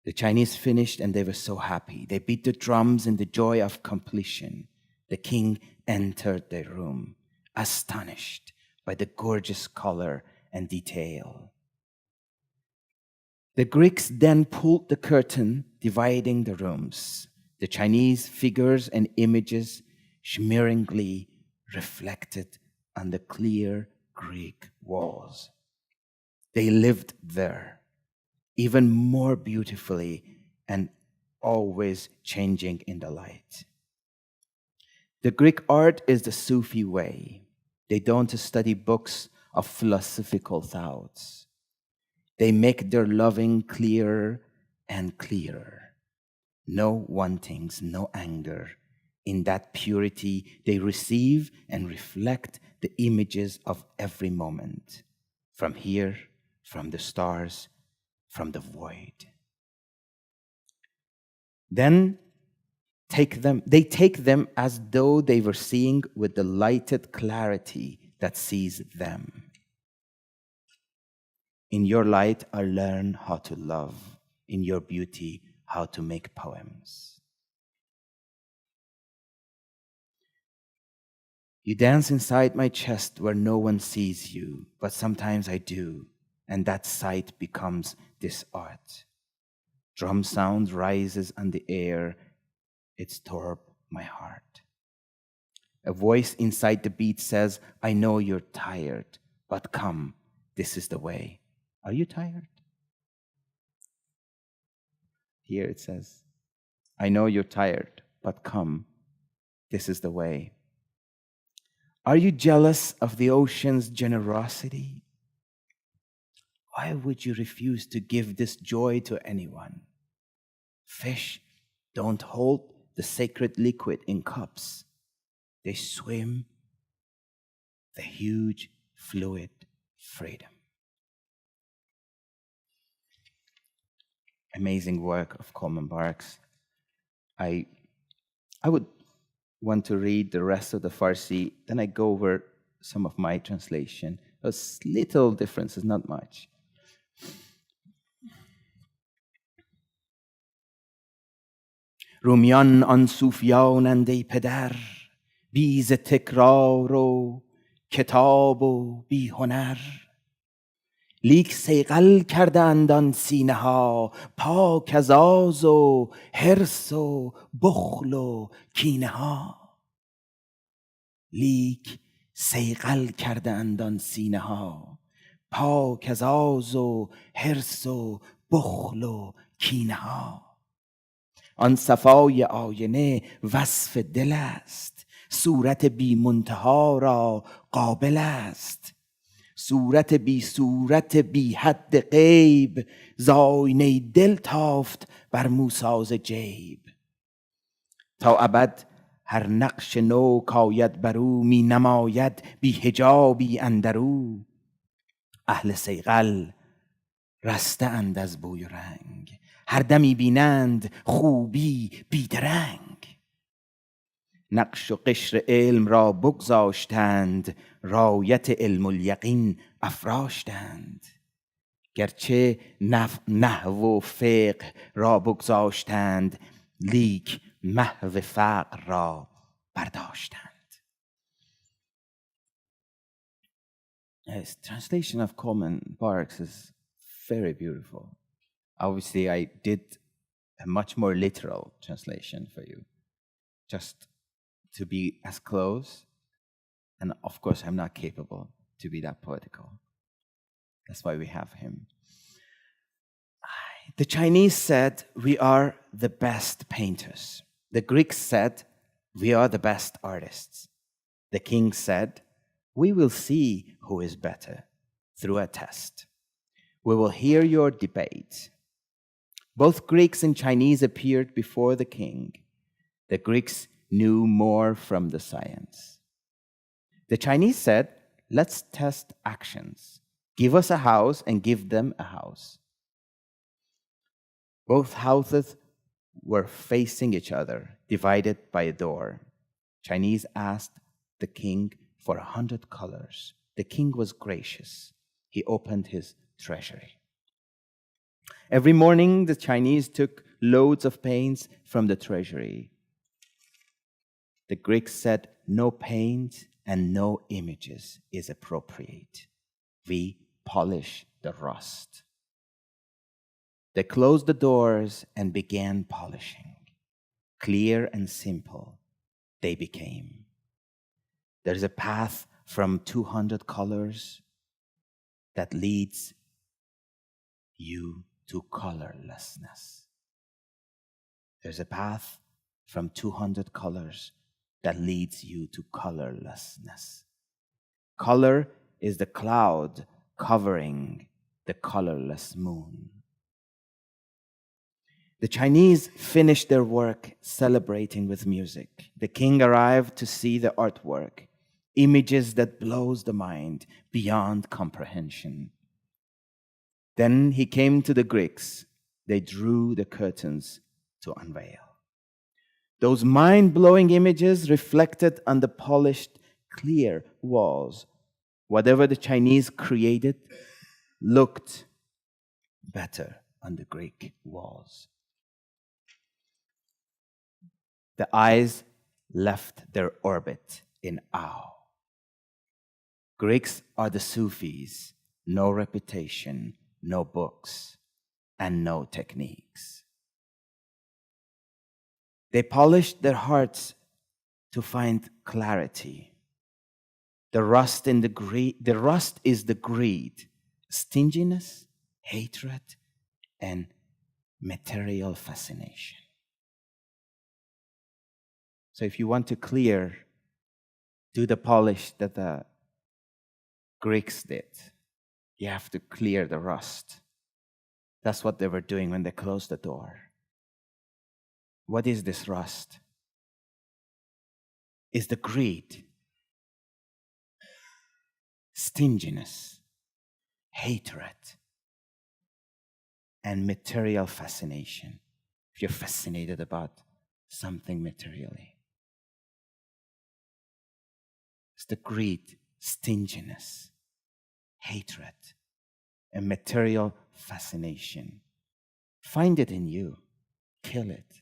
The Chinese finished and they were so happy. They beat the drums in the joy of completion. The king entered their room, astonished by the gorgeous color and detail. The Greeks then pulled the curtain, dividing the rooms. The Chinese figures and images shimmeringly reflected on the clear Greek walls. They lived there, even more beautifully and always changing in the light. The Greek art is the Sufi way. They don't study books of philosophical thoughts. They make their loving clearer and clearer. No wantings, no anger. In that purity, they receive and reflect the images of every moment. From here, from the stars, from the void. Then they take them as though they were seeing with the lighted clarity that sees them. In your light, I learn how to love. In your beauty, how to make poems. You dance inside my chest where no one sees you, but sometimes I do, and that sight becomes this art. Drum sound rises on the air, it's torp my heart. A voice inside the beat says, I know you're tired, but come, this is the way. Are you tired? Here it says, I know you're tired, but come, this is the way. Are you jealous of the ocean's generosity? Why would you refuse to give this joy to anyone? Fish don't hold the sacred liquid in cups. They swim the huge fluid freedom. Amazing work of Coleman Barks. I would want to read the rest of the Farsi, then I go over some of my translation. There's little differences, not much. رومیان آن صوفیانند ای پدر، بی ز تکرار و کتاب و بی هنر. لیک صیقل کردند آن سینه ها، پاک از آز و حرص و بخل و کینه ها. لیک صیقل کردند آن سینه ها، پاک از آز و حرص و بخل و کینه ها. آن صفای آینه وصف دل است، صورت بی منتها را قابل است. صورت بی صورت بی حد غیب، زاینه دل تافت بر موساز جیب. تا ابد هر نقش نو کاید برو، می نماید بی حجابی اندرو. اهل صیقل رسته اند از بوی و رنگ، هر دمی بینند خوبی بیدرنگ. نقش و قشر علم را بگذاشتند، رایت علم الیقین افراشتند. گرچه نحو و فقه را بگذاشتند، لیک محو فقر را برداشتند. Yes, translation of Coleman Barks is very beautiful. Obviously, I did a much more literal translation for you, just to be as close. And of course, I'm not capable to be that poetical. That's why we have him. The Chinese said, we are the best painters. The Greeks said, we are the best artists. The king said, we will see who is better through a test. We will hear your debate. Both Greeks and Chinese appeared before the king. The Greeks knew more from the science. The Chinese said, let's test actions. Give us a house and give them a house. Both houses were facing each other, divided by a door. Chinese asked the king for 100 colors. The king was gracious. He opened his treasury. Every morning, the Chinese took loads of paints from the treasury. The Greeks said, no paint and no images is appropriate. We polish the rust. They closed the doors and began polishing. Clear and simple they became. There's a path from 200 colors that leads you to colorlessness. There's a path from 200 colors that leads you to colorlessness. Color is the cloud covering the colorless moon. The Chinese finished their work celebrating with music. The king arrived to see the artwork, images that blows the mind beyond comprehension. Then he came to the Greeks. They drew the curtains to unveil. Those mind-blowing images reflected on the polished, clear walls. Whatever the Chinese created looked better on the Greek walls. The eyes left their orbit in awe. Greeks are the Sufis, no reputation, no books, and no techniques. They polished their hearts to find clarity. The rust is the greed, stinginess, hatred, and material fascination. So if you want to do the polish that the Greeks did, you have to clear the rust. That's what they were doing when they closed the door. What is this rust? It's the greed, stinginess, hatred, and material fascination. If you're fascinated about something materially, it's the greed, stinginess, hatred, and material fascination. Find it in you. Kill it.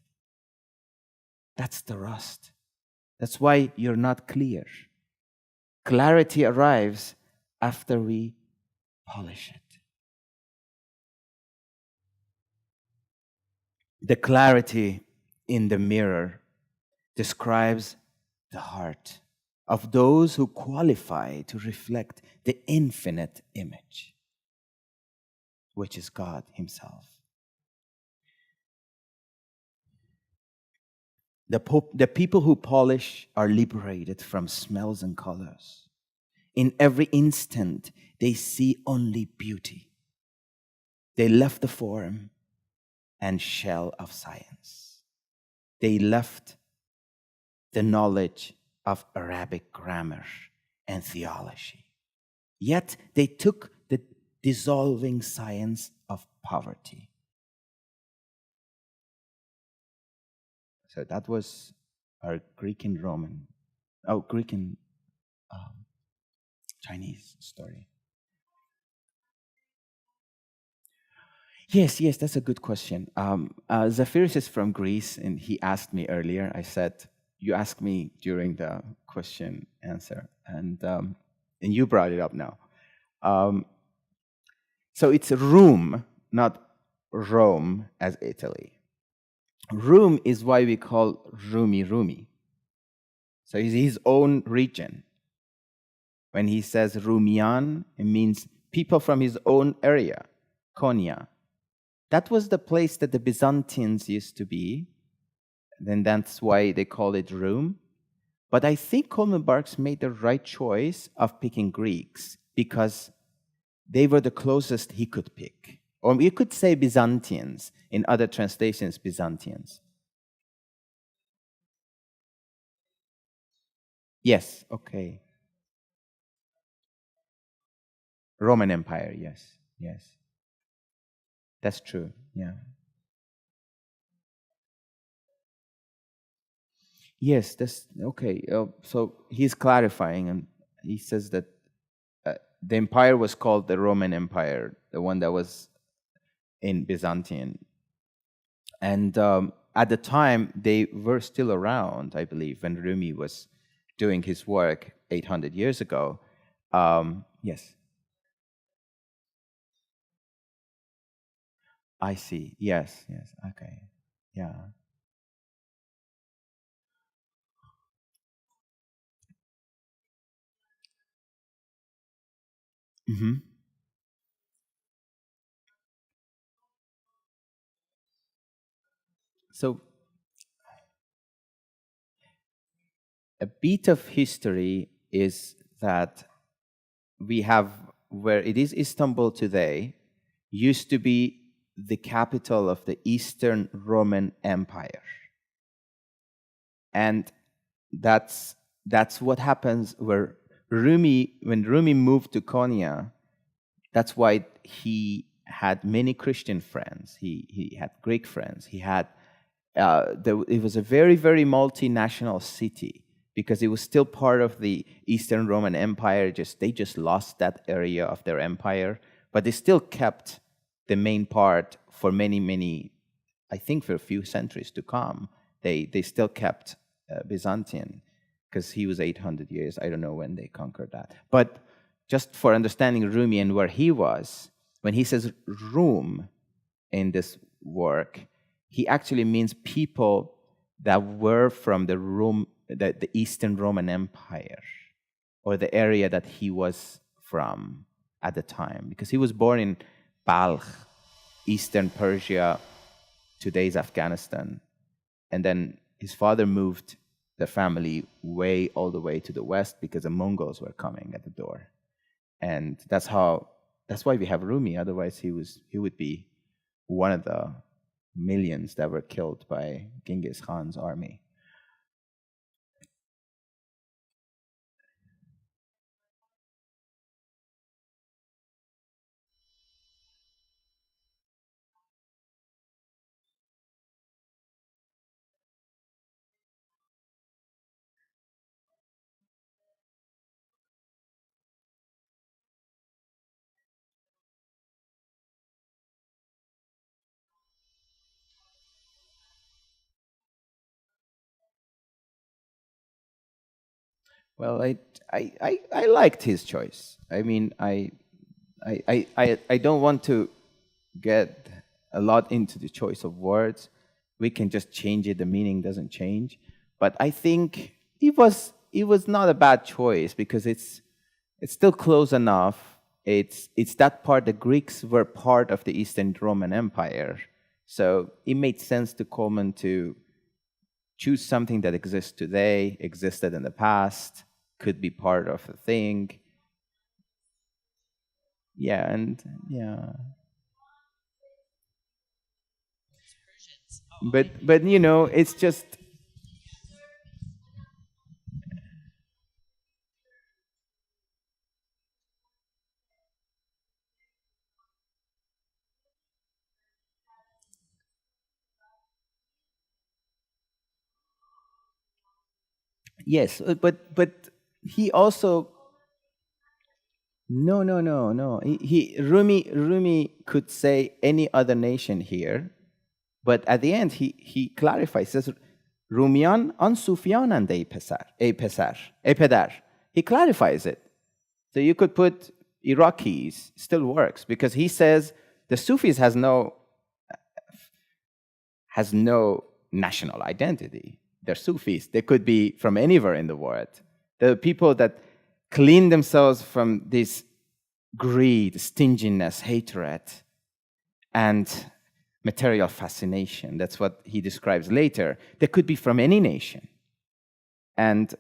That's the rust. That's why you're not clear. Clarity arrives after we polish it. The clarity in the mirror describes the heart of those who qualify to reflect the infinite image, which is God Himself. The people who polish are liberated from smells and colors. In every instant, they see only beauty. They left the form and shell of science. They left the knowledge of Arabic grammar and theology. Yet they took the dissolving science of poverty. So that was our Greek and Chinese story. Yes, that's a good question. Zephyrus is from Greece, and he asked me earlier. I said, you asked me during the question answer, and you brought it up now. So it's Rome, not Rome as Italy. Rome is why we call Rumi. So it's his own region. When he says Rumian, it means people from his own area, Konya. That was the place that the Byzantines used to be. Then that's why they call it Rome. But I think Coleman Barks made the right choice of picking Greeks because they were the closest he could pick. Or you could say Byzantines. In other translations, Byzantines. Yes, okay. Roman Empire, yes. That's true, yeah. Yes, that's okay. So he's clarifying, and he says that the empire was called the Roman Empire, the one that was in Byzantium. And at the time, they were still around, I believe, when Rumi was doing his work 800 years ago. Yes. I see. Yes. Okay. Yeah. Mm-hmm. So a bit of history is that we have where it is Istanbul today, used to be the capital of the Eastern Roman Empire. And that's what happens when Rumi moved to Konya. That's why he had many Christian friends. He had Greek friends. He had it was a very, very multinational city because it was still part of the Eastern Roman Empire. They just lost that area of their empire but they still kept the main part for many, I think for a few centuries to come. They still kept Byzantine, because he was 800 years. I don't know when they conquered that. But just for understanding Rumi and where he was, when he says Rum in this work, he actually means people that were from the Eastern Roman Empire, or the area that he was from at the time, because he was born in Balkh, Eastern Persia, today's Afghanistan, and then his father moved the family way all the way to the west because the Mongols were coming at the door, and that's why we have Rumi. Otherwise, he would be one of the millions that were killed by Genghis Khan's army. Well, I liked his choice. I mean, I don't want to get a lot into the choice of words. We can just change it. The meaning doesn't change. But I think it was not a bad choice, because it's still close enough. It's that part. The Greeks were part of the Eastern Roman Empire, so it made sense to Coleman to choose something that exists today, existed in the past, could be part of a thing. Yeah, and yeah. But it's just, yes, but he also, no. Rumi could say any other nation here, but at the end he clarifies. Says Rumian an Sufyanand ey pedar. He clarifies it. So you could put Iraqis, still works, because he says the Sufis has no national identity. They're Sufis. They could be from anywhere in the world. The people that clean themselves from this greed, stinginess, hatred, and material fascination. That's what he describes later. They could be from any nation. And,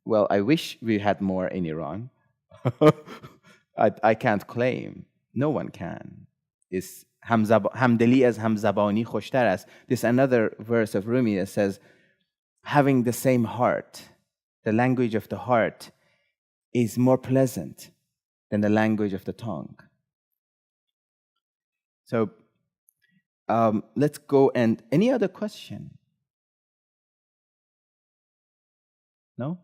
well, I wish we had more in Iran. I can't claim. No one can. Is hamdeli as hamzabani khoshtar ast. This another verse of Rumi that says, having the same heart, the language of the heart, is more pleasant than the language of the tongue. So let's go. And any other question? No?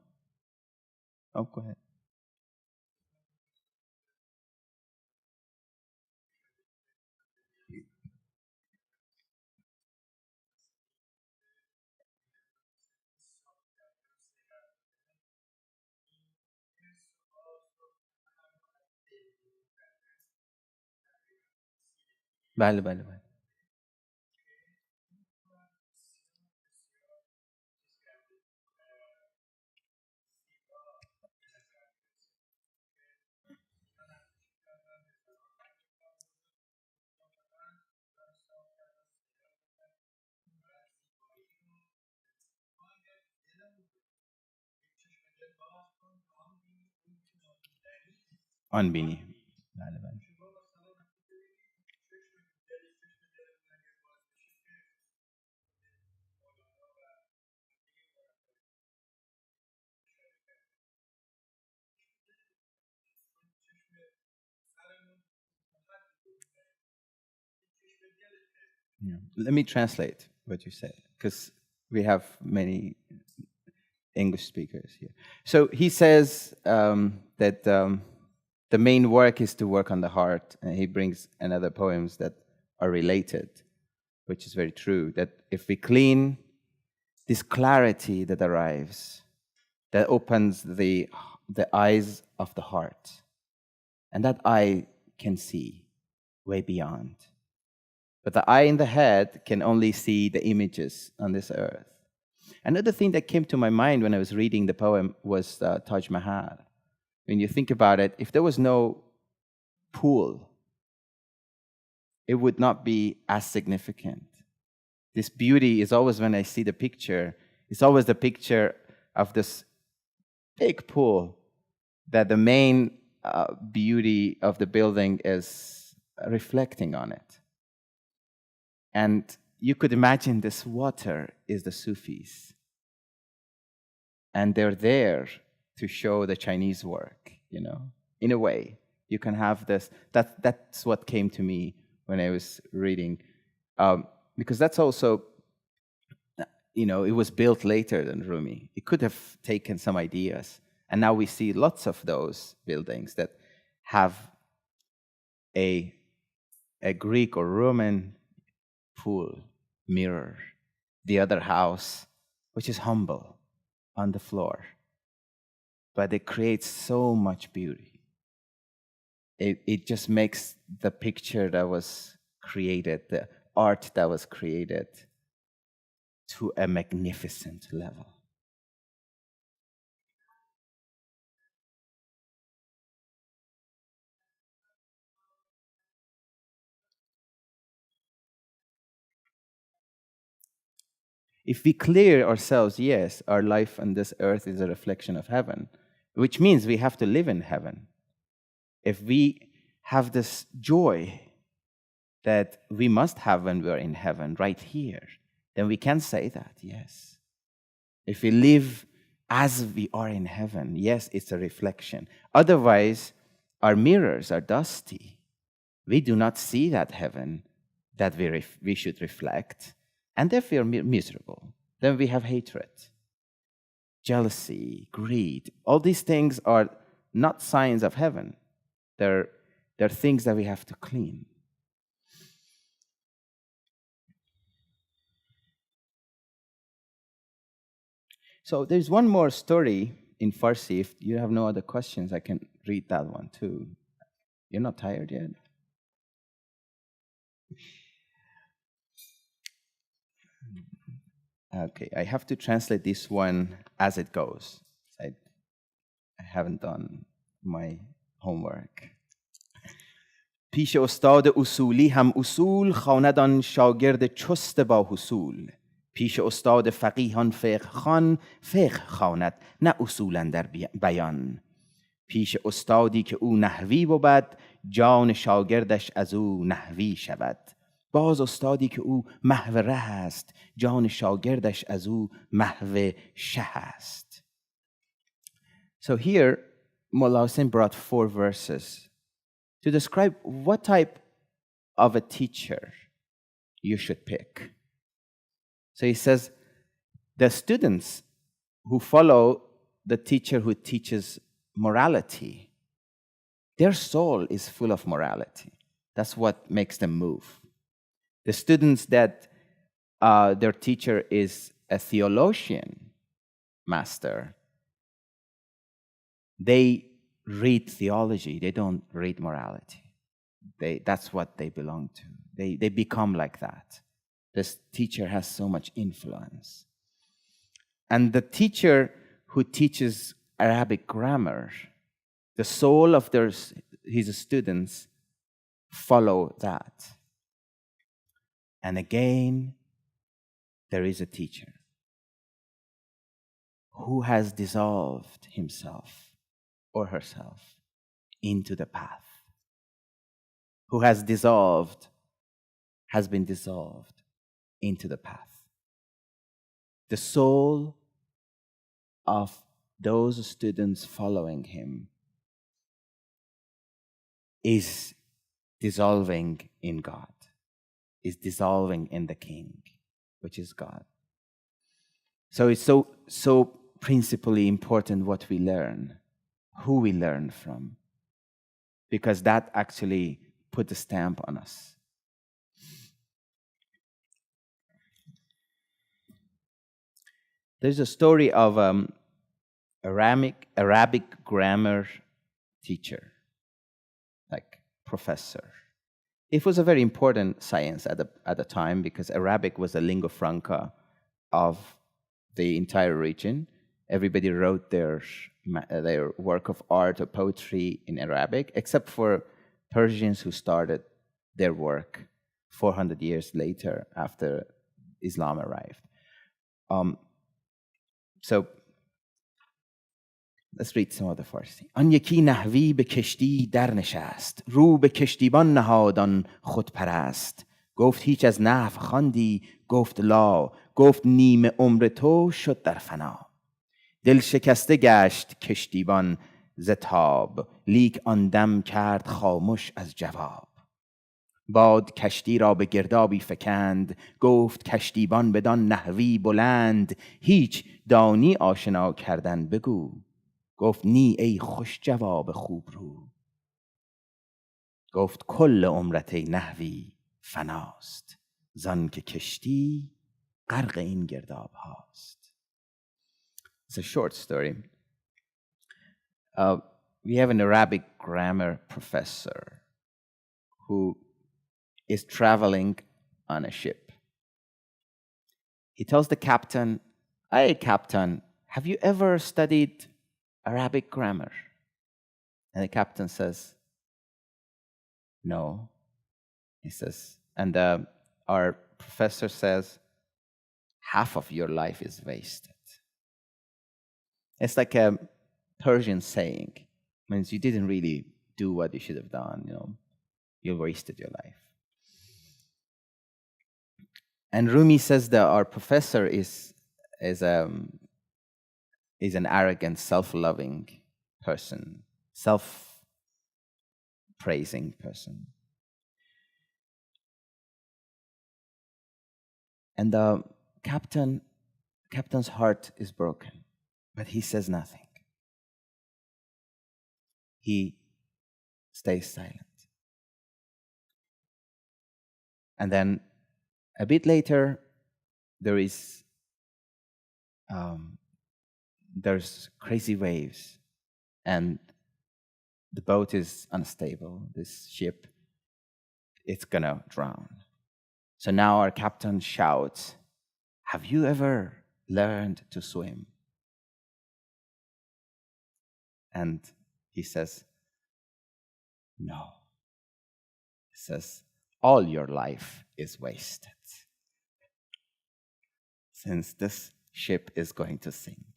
Oh, go ahead. بله بله بله. آن بینی. بله بله. Yeah. Let me translate what you said, because we have many English speakers here. So he says that the main work is to work on the heart. And he brings another poems that are related, which is very true, that if we clean, this clarity that arrives, that opens the eyes of the heart. And that eye can see way beyond. But the eye in the head can only see the images on this earth. Another thing that came to my mind when I was reading the poem was Taj Mahal. When you think about it, if there was no pool, it would not be as significant. This beauty is always, when I see the picture, it's always the picture of this big pool that the main beauty of the building is reflecting on it. And you could imagine this water is the Sufis. And they're there to show the Chinese work, in a way. You can have this. That's what came to me when I was reading. Because that's also, it was built later than Rumi. It could have taken some ideas. And now we see lots of those buildings that have a Greek or Roman pool, mirror, the other house, which is humble, on the floor. But it creates so much beauty. It just makes the picture that was created, the art that was created, to a magnificent level. If we clear ourselves, yes, our life on this earth is a reflection of heaven, which means we have to live in heaven. If we have this joy that we must have when we're in heaven, right here, then we can say that, yes. If we live as we are in heaven, yes, it's a reflection. Otherwise, our mirrors are dusty. We do not see that heaven that we should reflect. And if we are miserable, then we have hatred, jealousy, greed. All these things are not signs of heaven. They're things that we have to clean. So there's one more story in Farsi. If you have no other questions, I can read that one too. You're not tired yet? Okay, I have to translate this one as it goes. I haven't done my homework. پیش استاد اصولی هم اصول خواندان شاگرد چست با حصول. پیش استاد فقیهان فقه خوان فقه خواند نه اصولا در بیان. پیش استادی که او نحوی بود جان شاگردش از او نحوی شود. باز استادی که او محو ره است جان شاگردش از او محو شه است. So here Mullah Hussein brought 4 verses to describe what type of a teacher you should pick. So he says, the students who follow the teacher who teaches morality, their soul is full of morality. That's what makes them move. The students that their teacher is a theologian master, they read theology, they don't read morality. That's what they belong to. They become like that. This teacher has so much influence. And the teacher who teaches Arabic grammar, the soul of his students follow that. And again, there is a teacher who has dissolved himself or herself into the path, who has been dissolved into the path. The soul of those students following him is dissolving in God, is dissolving in the King, which is God. So it's so principally important what we learn, who we learn from. because that actually put a stamp on us. There's a story of Arabic grammar teacher, like professor. It was a very important science at the time because Arabic was the lingua franca of the entire region. Everybody wrote their work of art or poetry in Arabic, except for Persians who started their work 400 years later after Islam arrived. So let's read some of the Farsi. آن یکی نحوی به کشتی در نشست، رو به کشتیبان نهاد آن خودپرست. گفت هیچ از نحو خواندی؟ گفت لا. گفت نیم عمر تو شد در فنا. دل شکسته گشت کشتیبان ز تاب، لیک آن دم کرد خاموش از جواب. باد کشتی را به گردابی فکند، گفت کشتیبان بدان نحوی بلند. هیچ دانی آشنا کردن بگو، گفت نی ای خوش جواب خوب رو. گفت کل عمرت ای نحوی فناست، زان که کشتی غرق این گرداب هاست. It's a short story. We have an Arabic grammar professor who is traveling on a ship. He tells the captain, "Hey, captain, have you ever studied Arabic grammar?" And the captain says, "No." He says, and our professor says, "Half of your life is wasted." It's like a Persian saying. It means you didn't really do what you should have done, you wasted your life. And Rumi says that our professor is an arrogant, self-loving person, self-praising person. And the captain's heart is broken, but he says nothing. He stays silent. And then a bit later, there's crazy waves, and the boat is unstable. This ship, it's gonna drown. So now our captain shouts, "Have you ever learned to swim?" And he says, "No." He says, "All your life is wasted, since this ship is going to sink."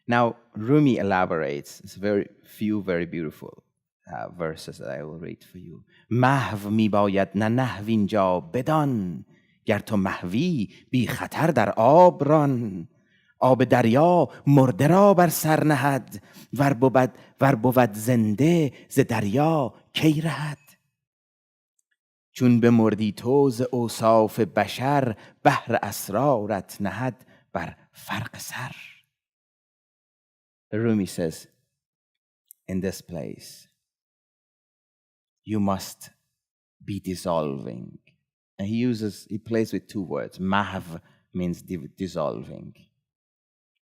Now, Rumi elaborates. It's very beautiful verses that I will read for you. محو می باید نه نحو اینجا بدان، گر تو محوی بی خطر در آب ران. آب دریا مرده را بر سر نهد، ور بود زنده ز دریا کی رهد. چون بمردی تو ز اوصاف بشر، بحر اسرارت نهد بر فرق سر. Rumi says, in this place, you must be dissolving. And he plays with two words. Mahv means dissolving,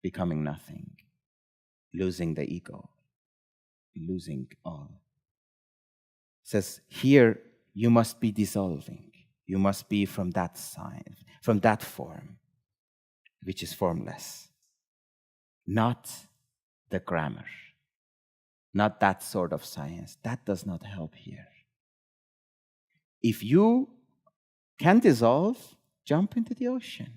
becoming nothing, losing the ego, losing all. He says, here you must be dissolving. You must be from that side, from that form, which is formless. Not the grammar, not that sort of science. That does not help here. If you can dissolve, jump into the ocean.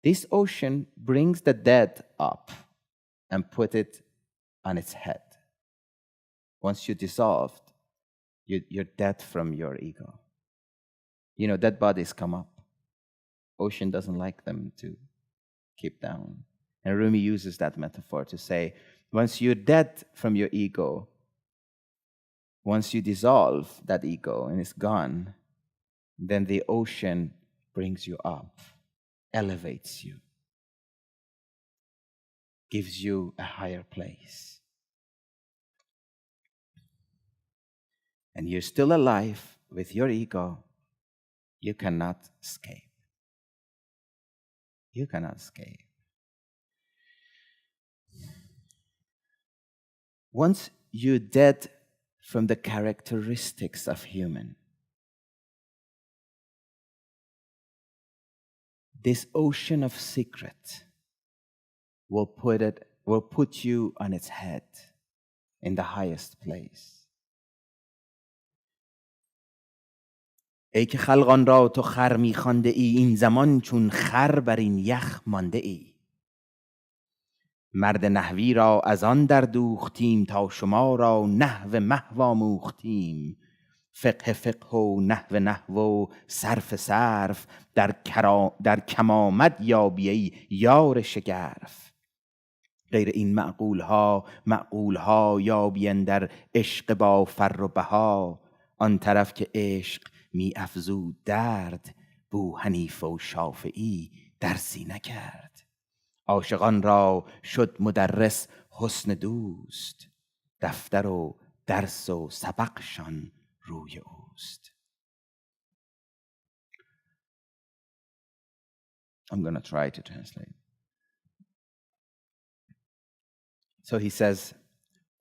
This ocean brings the dead up and put it on its head. Once you're dissolved, you're dead from your ego. Dead bodies come up. Ocean doesn't like them to keep down. And Rumi uses that metaphor to say, once you're dead from your ego, once you dissolve that ego and it's gone, then the ocean brings you up, elevates you, gives you a higher place. And you're still alive with your ego, you cannot escape. You cannot escape. Once you're dead from the characteristics of human, this ocean of secret will put you on its head in the highest place. ای که خلقان را تو خر می خوانده ای، این زمان چون خر بر این یخ مانده ای. مرد نحوی را از آن در دوختیم، تا شما را نحو محو آموختیم. فقه فقه و نحو و صرف در کم آمد یابی ای یار شگرف. غیر این معقول ها یابی در عشق با فر و بها. آن طرف که عشق می افزود درد، بوحنیفه و شافعی درسی نکرد. عاشقان را شد مدرس حسن دوست، دفتر و درس و سبقشان روی اوست. I'm going to try to translate. So he says,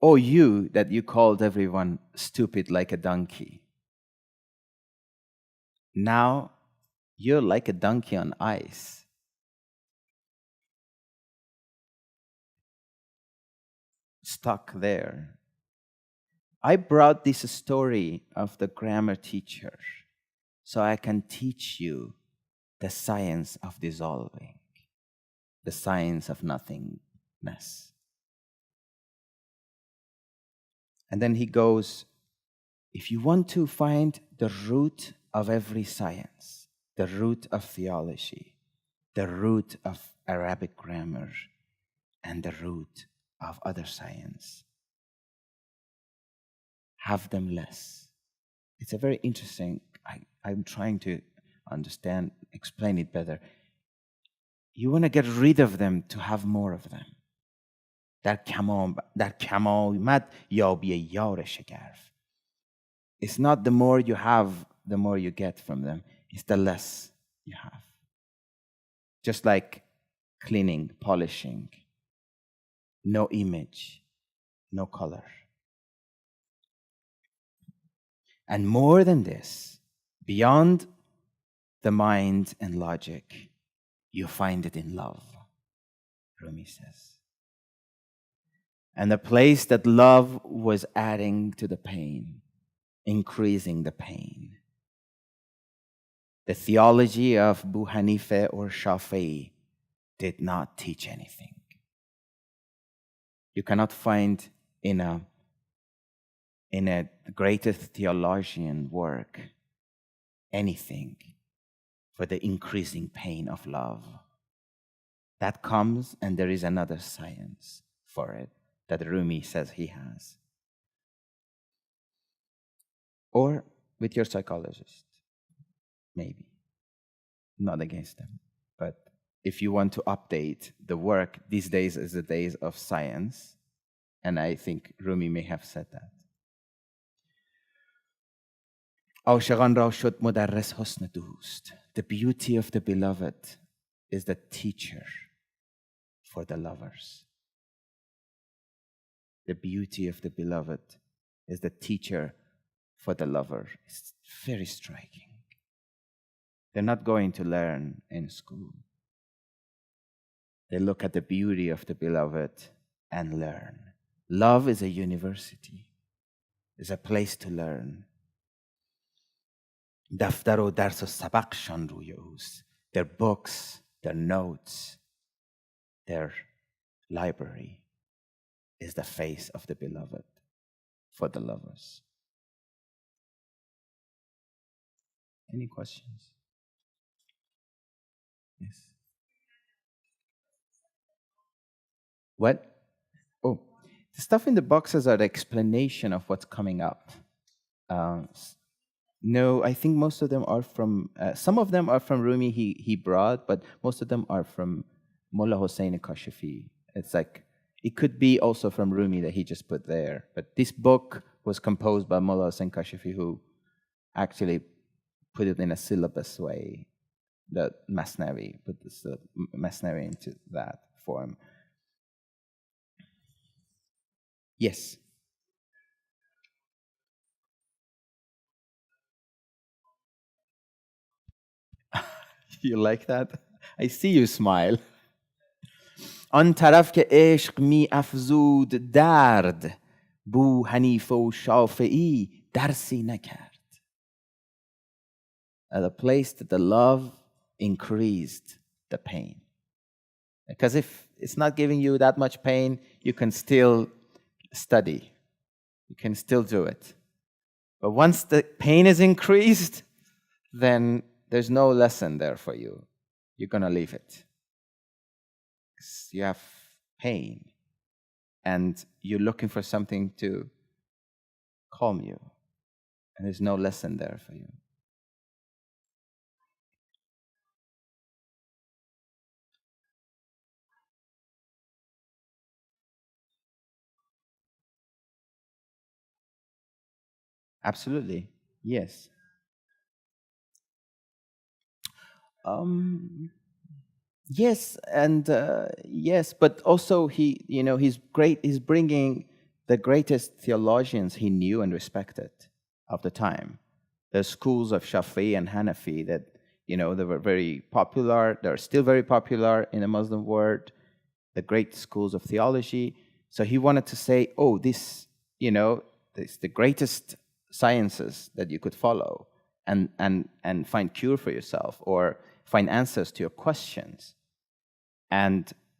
"Oh, you that you called everyone stupid like a donkey. Now you're like a donkey on ice. Stuck there. I brought this story of the grammar teacher so I can teach you the science of dissolving, the science of nothingness." And then he goes, if you want to find the root of every science, the root of theology, the root of Arabic grammar, and the root of other science, have them less. It's a very interesting, I'm trying to understand, explain it better. You want to get rid of them to have more of them. در کم آمد یابی یار شگرف. It's not the more you have, the more you get from them. It's the less you have. Just like cleaning, polishing. No image, no color. And more than this, beyond the mind and logic, you find it in love, Rumi says. And the place that love was adding to the pain, increasing the pain. The theology of Abu Hanifa or Shafi'i did not teach anything. You cannot find in a greatest theologian work anything for the increasing pain of love. That comes, and there is another science for it that Rumi says he has. Or with your psychologist, maybe. Not against them. But if you want to update the work, these days is the days of science, and I think Rumi may have said that. عاشقان را شد مدرس حسن دوست. The beauty of the beloved is the teacher for the lovers. The beauty of the beloved is the teacher for the lover. It's very striking. They're not going to learn in school. They look at the beauty of the beloved and learn. Love is a university. It's a place to learn. دفتر و درس و سبقشان روی اوست. Their books, their notes, their library is the face of the beloved for the lovers. Any questions? Yes. What? Oh, the stuff in the boxes are the explanation of what's coming up. No, I think most of them are from, some of them are from Rumi he brought, but most of them are from Mullah Hossein Kashifi. It's like, it could be also from Rumi that he just put there. But this book was composed by Mullah Hossein Kashifi, who actually put it in a syllabus way, that Masnavi, put this Masnavi into that form. Yes. You like that? I see you smile. آن طرف که عشق می افزود درد، بو حنیفه و شافعی درسی نکرد. At a place that the love increased the pain. Because if it's not giving you that much pain, you can still study. You can still do it. But once the pain is increased, then there's no lesson there for you. You're going to leave it. You have pain, and you're looking for something to calm you, and there's no lesson there for you. Absolutely. Yes. Yes, and yes, but also he's great. He's bringing the greatest theologians he knew and respected of the time. The schools of Shafi'i and Hanafi that they were very popular. They're still very popular in the Muslim world. The great schools of theology. So he wanted to say, oh, this is the greatest sciences that you could follow and find cure for yourself or find answers to your questions,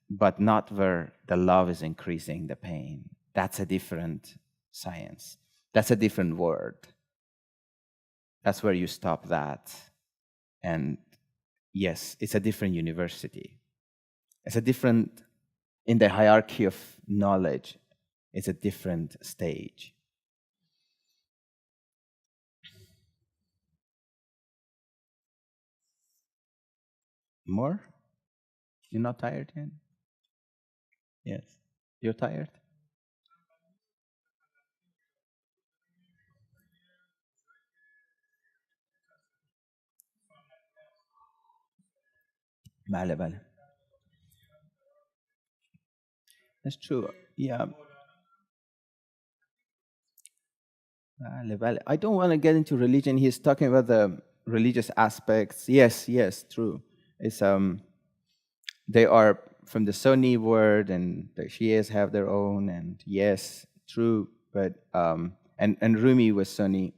but not where the love is increasing the pain. That's a different science. That's a different word. That's where you stop that. And yes, it's a different university. It's a different, in the hierarchy of knowledge, it's a different stage. More? You're not tired yet? Yes. You're tired? بله بله. That's true. Yeah. Bale, bale. I don't want to get into religion. He's talking about the religious aspects. Yes, yes, true. It's they are from the Sunni word, and the Shias have their own. And yes, true. But and Rumi was Sunni.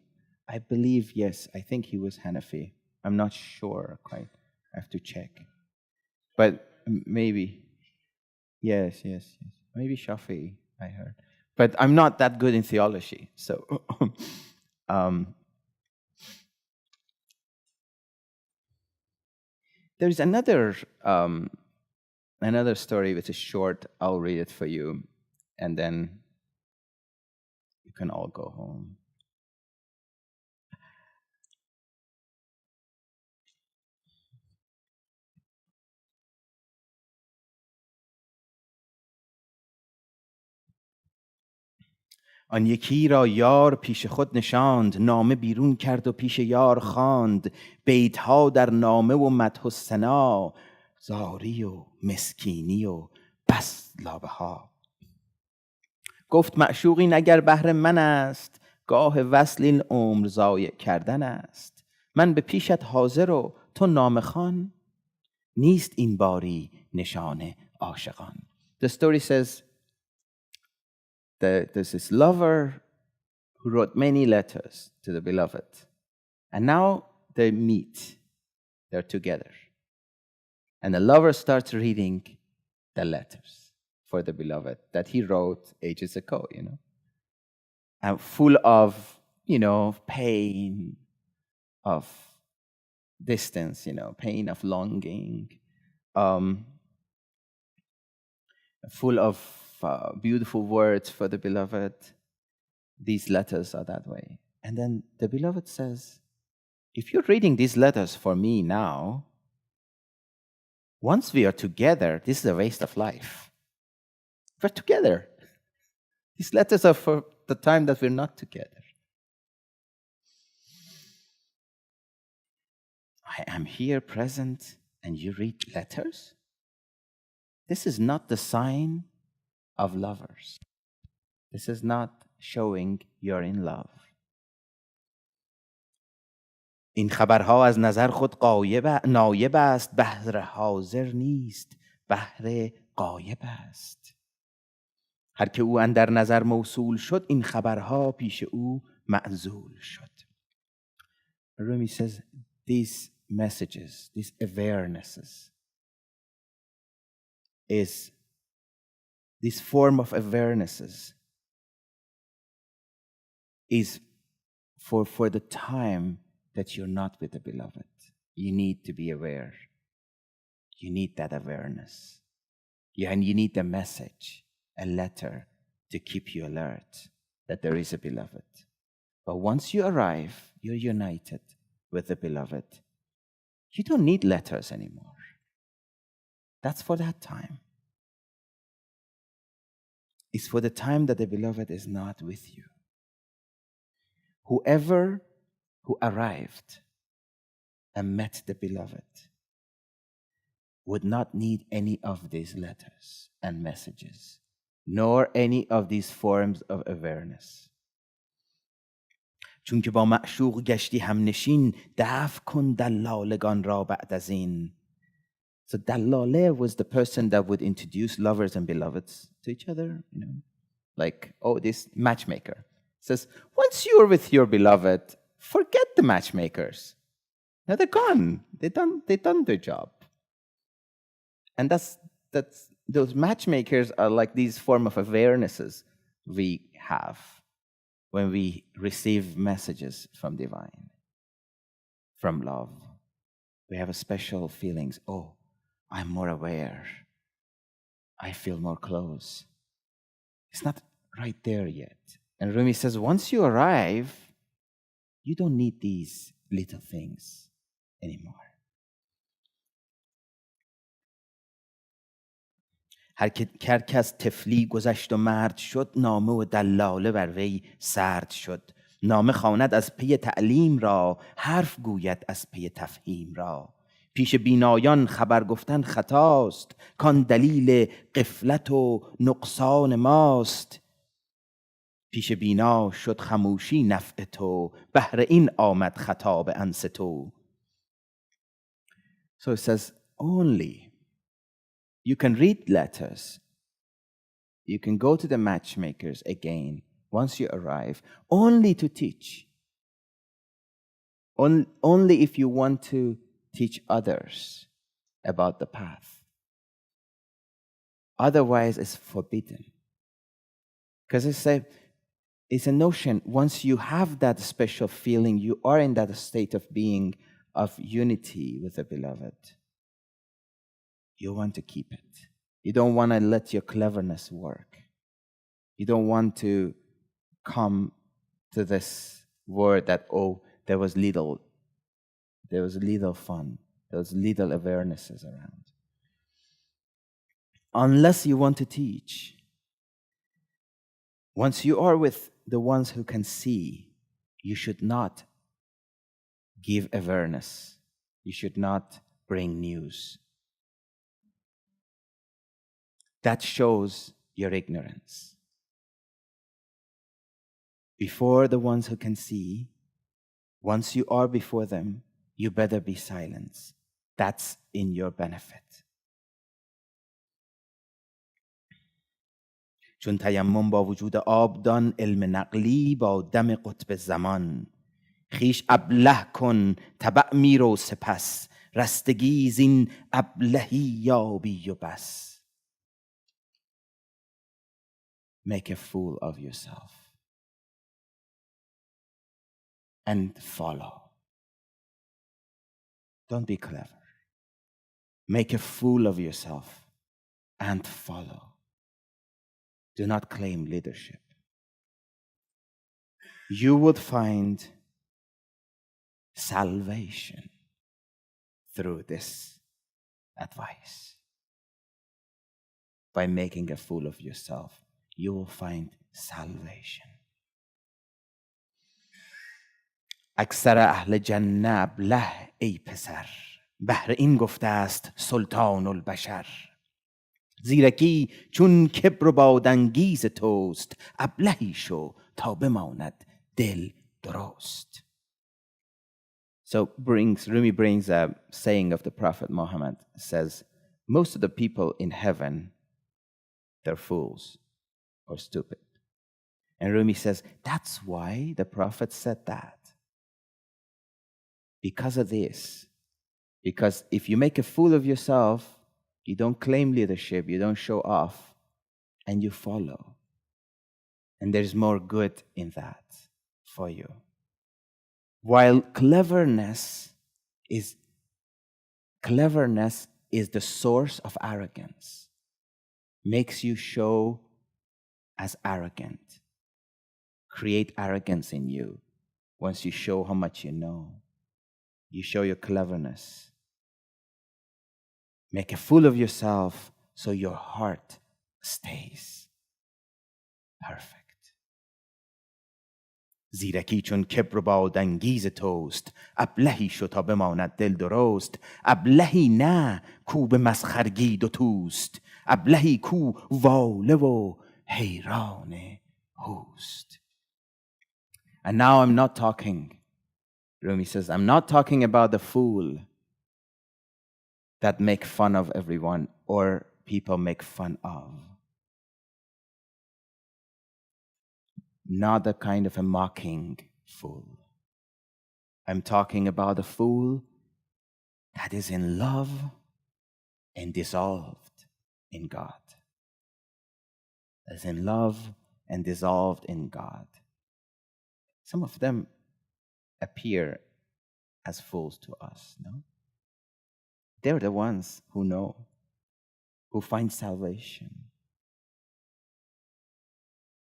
I believe, yes. I think he was Hanafi. I'm not sure quite. I have to check. But maybe. Yes, yes, yes. Maybe Shafi, I heard. But I'm not that good in theology, so there's another story which is short. I'll read it for you, and then you can all go home. آن یکی را یار پیش خود نشاند، نامه بیرون کرد و پیش یار خواند، بیتها در نامه و مدح و ثنا، زاری و مسکینی و بس لابه ها. گفت معشوقی اگر بهر من است، گاه وصل این عمر ضایع کردن است. من به پیشت حاضر و تو نامه خوان، نیست این باری نشان عاشقان. The story says that there's this lover who wrote many letters to the beloved, and now they meet, they're together, and the lover starts reading the letters for the beloved that he wrote ages ago, and full of pain, of distance, pain of longing, full of beautiful words for the beloved. These letters are that way. And then the beloved says, if you're reading these letters for me now, once we are together, this is a waste of life. We're together. These letters are for the time that we're not together. I am here present and you read letters? This is not the sign of lovers. This is not showing you're in love. این خبرها از نظر خود نایب است، بحر حاضر نیست، بحر غایب است. هر که او اندر نظر موصول شد، این خبرها پیش او معزول شد. Rumi says these messages, these awarenesses, is this form of awarenesses is for the time that you're not with the beloved. You need to be aware. You need that awareness. And you need a message, a letter to keep you alert that there is a beloved. But once you arrive, you're united with the beloved. You don't need letters anymore. That's for that time. It's for the time that the beloved is not with you. Whoever who arrived and met the beloved would not need any of these letters and messages, nor any of these forms of awareness. چون که با معشوق گشتی همنشین، دفع کن دلالگان را بعد از این. So Dalale was the person that would introduce lovers and beloveds to each other, like, this matchmaker. Says, once you're with your beloved, forget the matchmakers. Now they're gone. They done their job. And that's those matchmakers are like these form of awarenesses we have when we receive messages from divine, from love. We have a special feelings. I'm more aware. I feel more close. It's not right there yet. And Rumi says, once you arrive, you don't need these little things anymore. هر کس طفلی گذشت و مرد شد، نامه و دلاله بر وی سرد شد. نامه خواند از پی تعلیم را، حرف گوید از پی تفهیم را. پیش بینایان خبر گفتن خطاست، کان دلیل غفلت و نقصان ماست. پیش بینا شد خموشی نفع تو، بهر این آمد خطاب انس تو. So it says, only you can read letters, you can go to the matchmakers again once you arrive, only to teach. Only if you want to teach others about the path. Otherwise, it's forbidden. Because it's a notion, once you have that special feeling, you are in that state of being, of unity with the beloved. You want to keep it. You don't want to let your cleverness work. You don't want to come to this word that, there was little fun, there was little awarenesses around. Unless you want to teach. Once you are with the ones who can see, you should not give awareness. You should not bring news. That shows your ignorance. Before the ones who can see, once you are before them, you better be silent. That's in your benefit. چون تیمم با وجود آب دان، علم نقلی با دم قطب زمان. خیش ابله کن تبع میرو سپس، رستگی زین ابلهی یابی و بس. Make a fool of yourself and follow. Don't be clever. Make a fool of yourself and follow. Do not claim leadership. You would find salvation through this advice. By making a fool of yourself, you will find salvation. اکثر اهل جنه ابله ای پسر، بهر این گفته است سلطان البشر. زیرکی چون کبر و بادانگیز توست، ابلهی شو تا بماند دل درست. So Rumi brings a saying of the Prophet Muhammad, says, most of the people in heaven, they're fools or stupid. And Rumi says, that's why the Prophet said that. Because of this. Because if you make a fool of yourself, you don't claim leadership, you don't show off, and you follow. And there's more good in that for you. While cleverness is the source of arrogance, makes you show as arrogant, create arrogance in you. Once you show how much you know, you show your cleverness. Make a fool of yourself so your heart stays perfect. زیرکی چون کبر و بادانگیز توست، ابلهی شو تا بماند دل درست. ابلهی نه کو به مسخرگی دو توست، ابلهی کو واله و حیران هوست. And now I'm not talking, Rumi says, I'm not talking about the fool that make fun of everyone or people make fun of. Not the kind of a mocking fool. I'm talking about a fool that is in love and dissolved in God. That is in love and dissolved in God. Some of them appear as fools to us, no? They're the ones who know, who find salvation.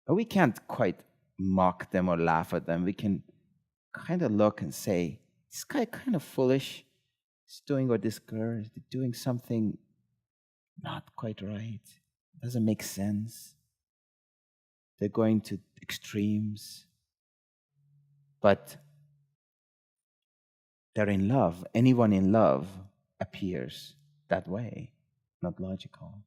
But we can't quite mock them or laugh at them. We can kind of look and say, this guy kind of foolish. He's doing, or this girl is doing something not quite right. Doesn't make sense. They're going to extremes. But they're in love. Anyone in love appears that way, not logical.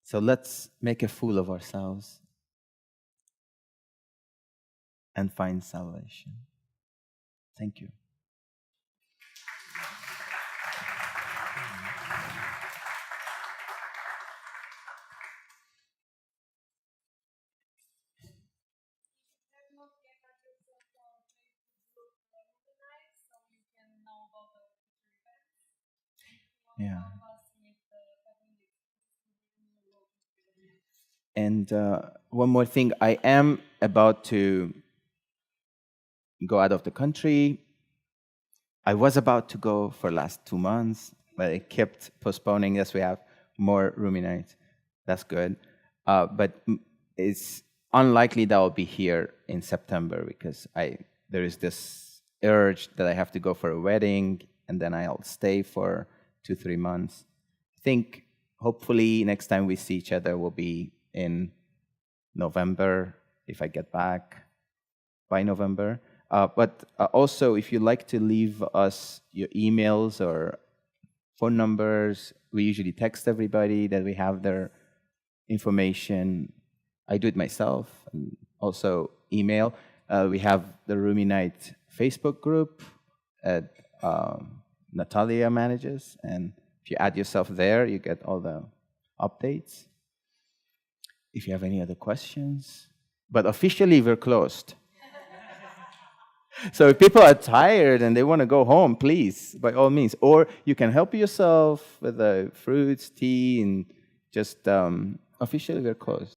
So let's make a fool of ourselves and find salvation. Thank you. Yeah. And one more thing, I am about to go out of the country. I was about to go for the last 2 months, but I kept postponing. Yes, we have more Rumi nights. That's good. But it's unlikely that I'll be here in September because there is this urge that I have to go for a wedding, and then I'll stay for 2-3 months. I think hopefully next time we see each other will be in November, if I get back by November. But also, if you'd like to leave us your emails or phone numbers, we usually text everybody that we have their information. I do it myself, and also email. We have the Rumi Night Facebook group that Natalia manages, and if you add yourself there, you get all the updates. If you have any other questions. But officially, we're closed. So if people are tired and they want to go home, please, by all means. Or you can help yourself with the fruits, tea, and just officially, we're closed.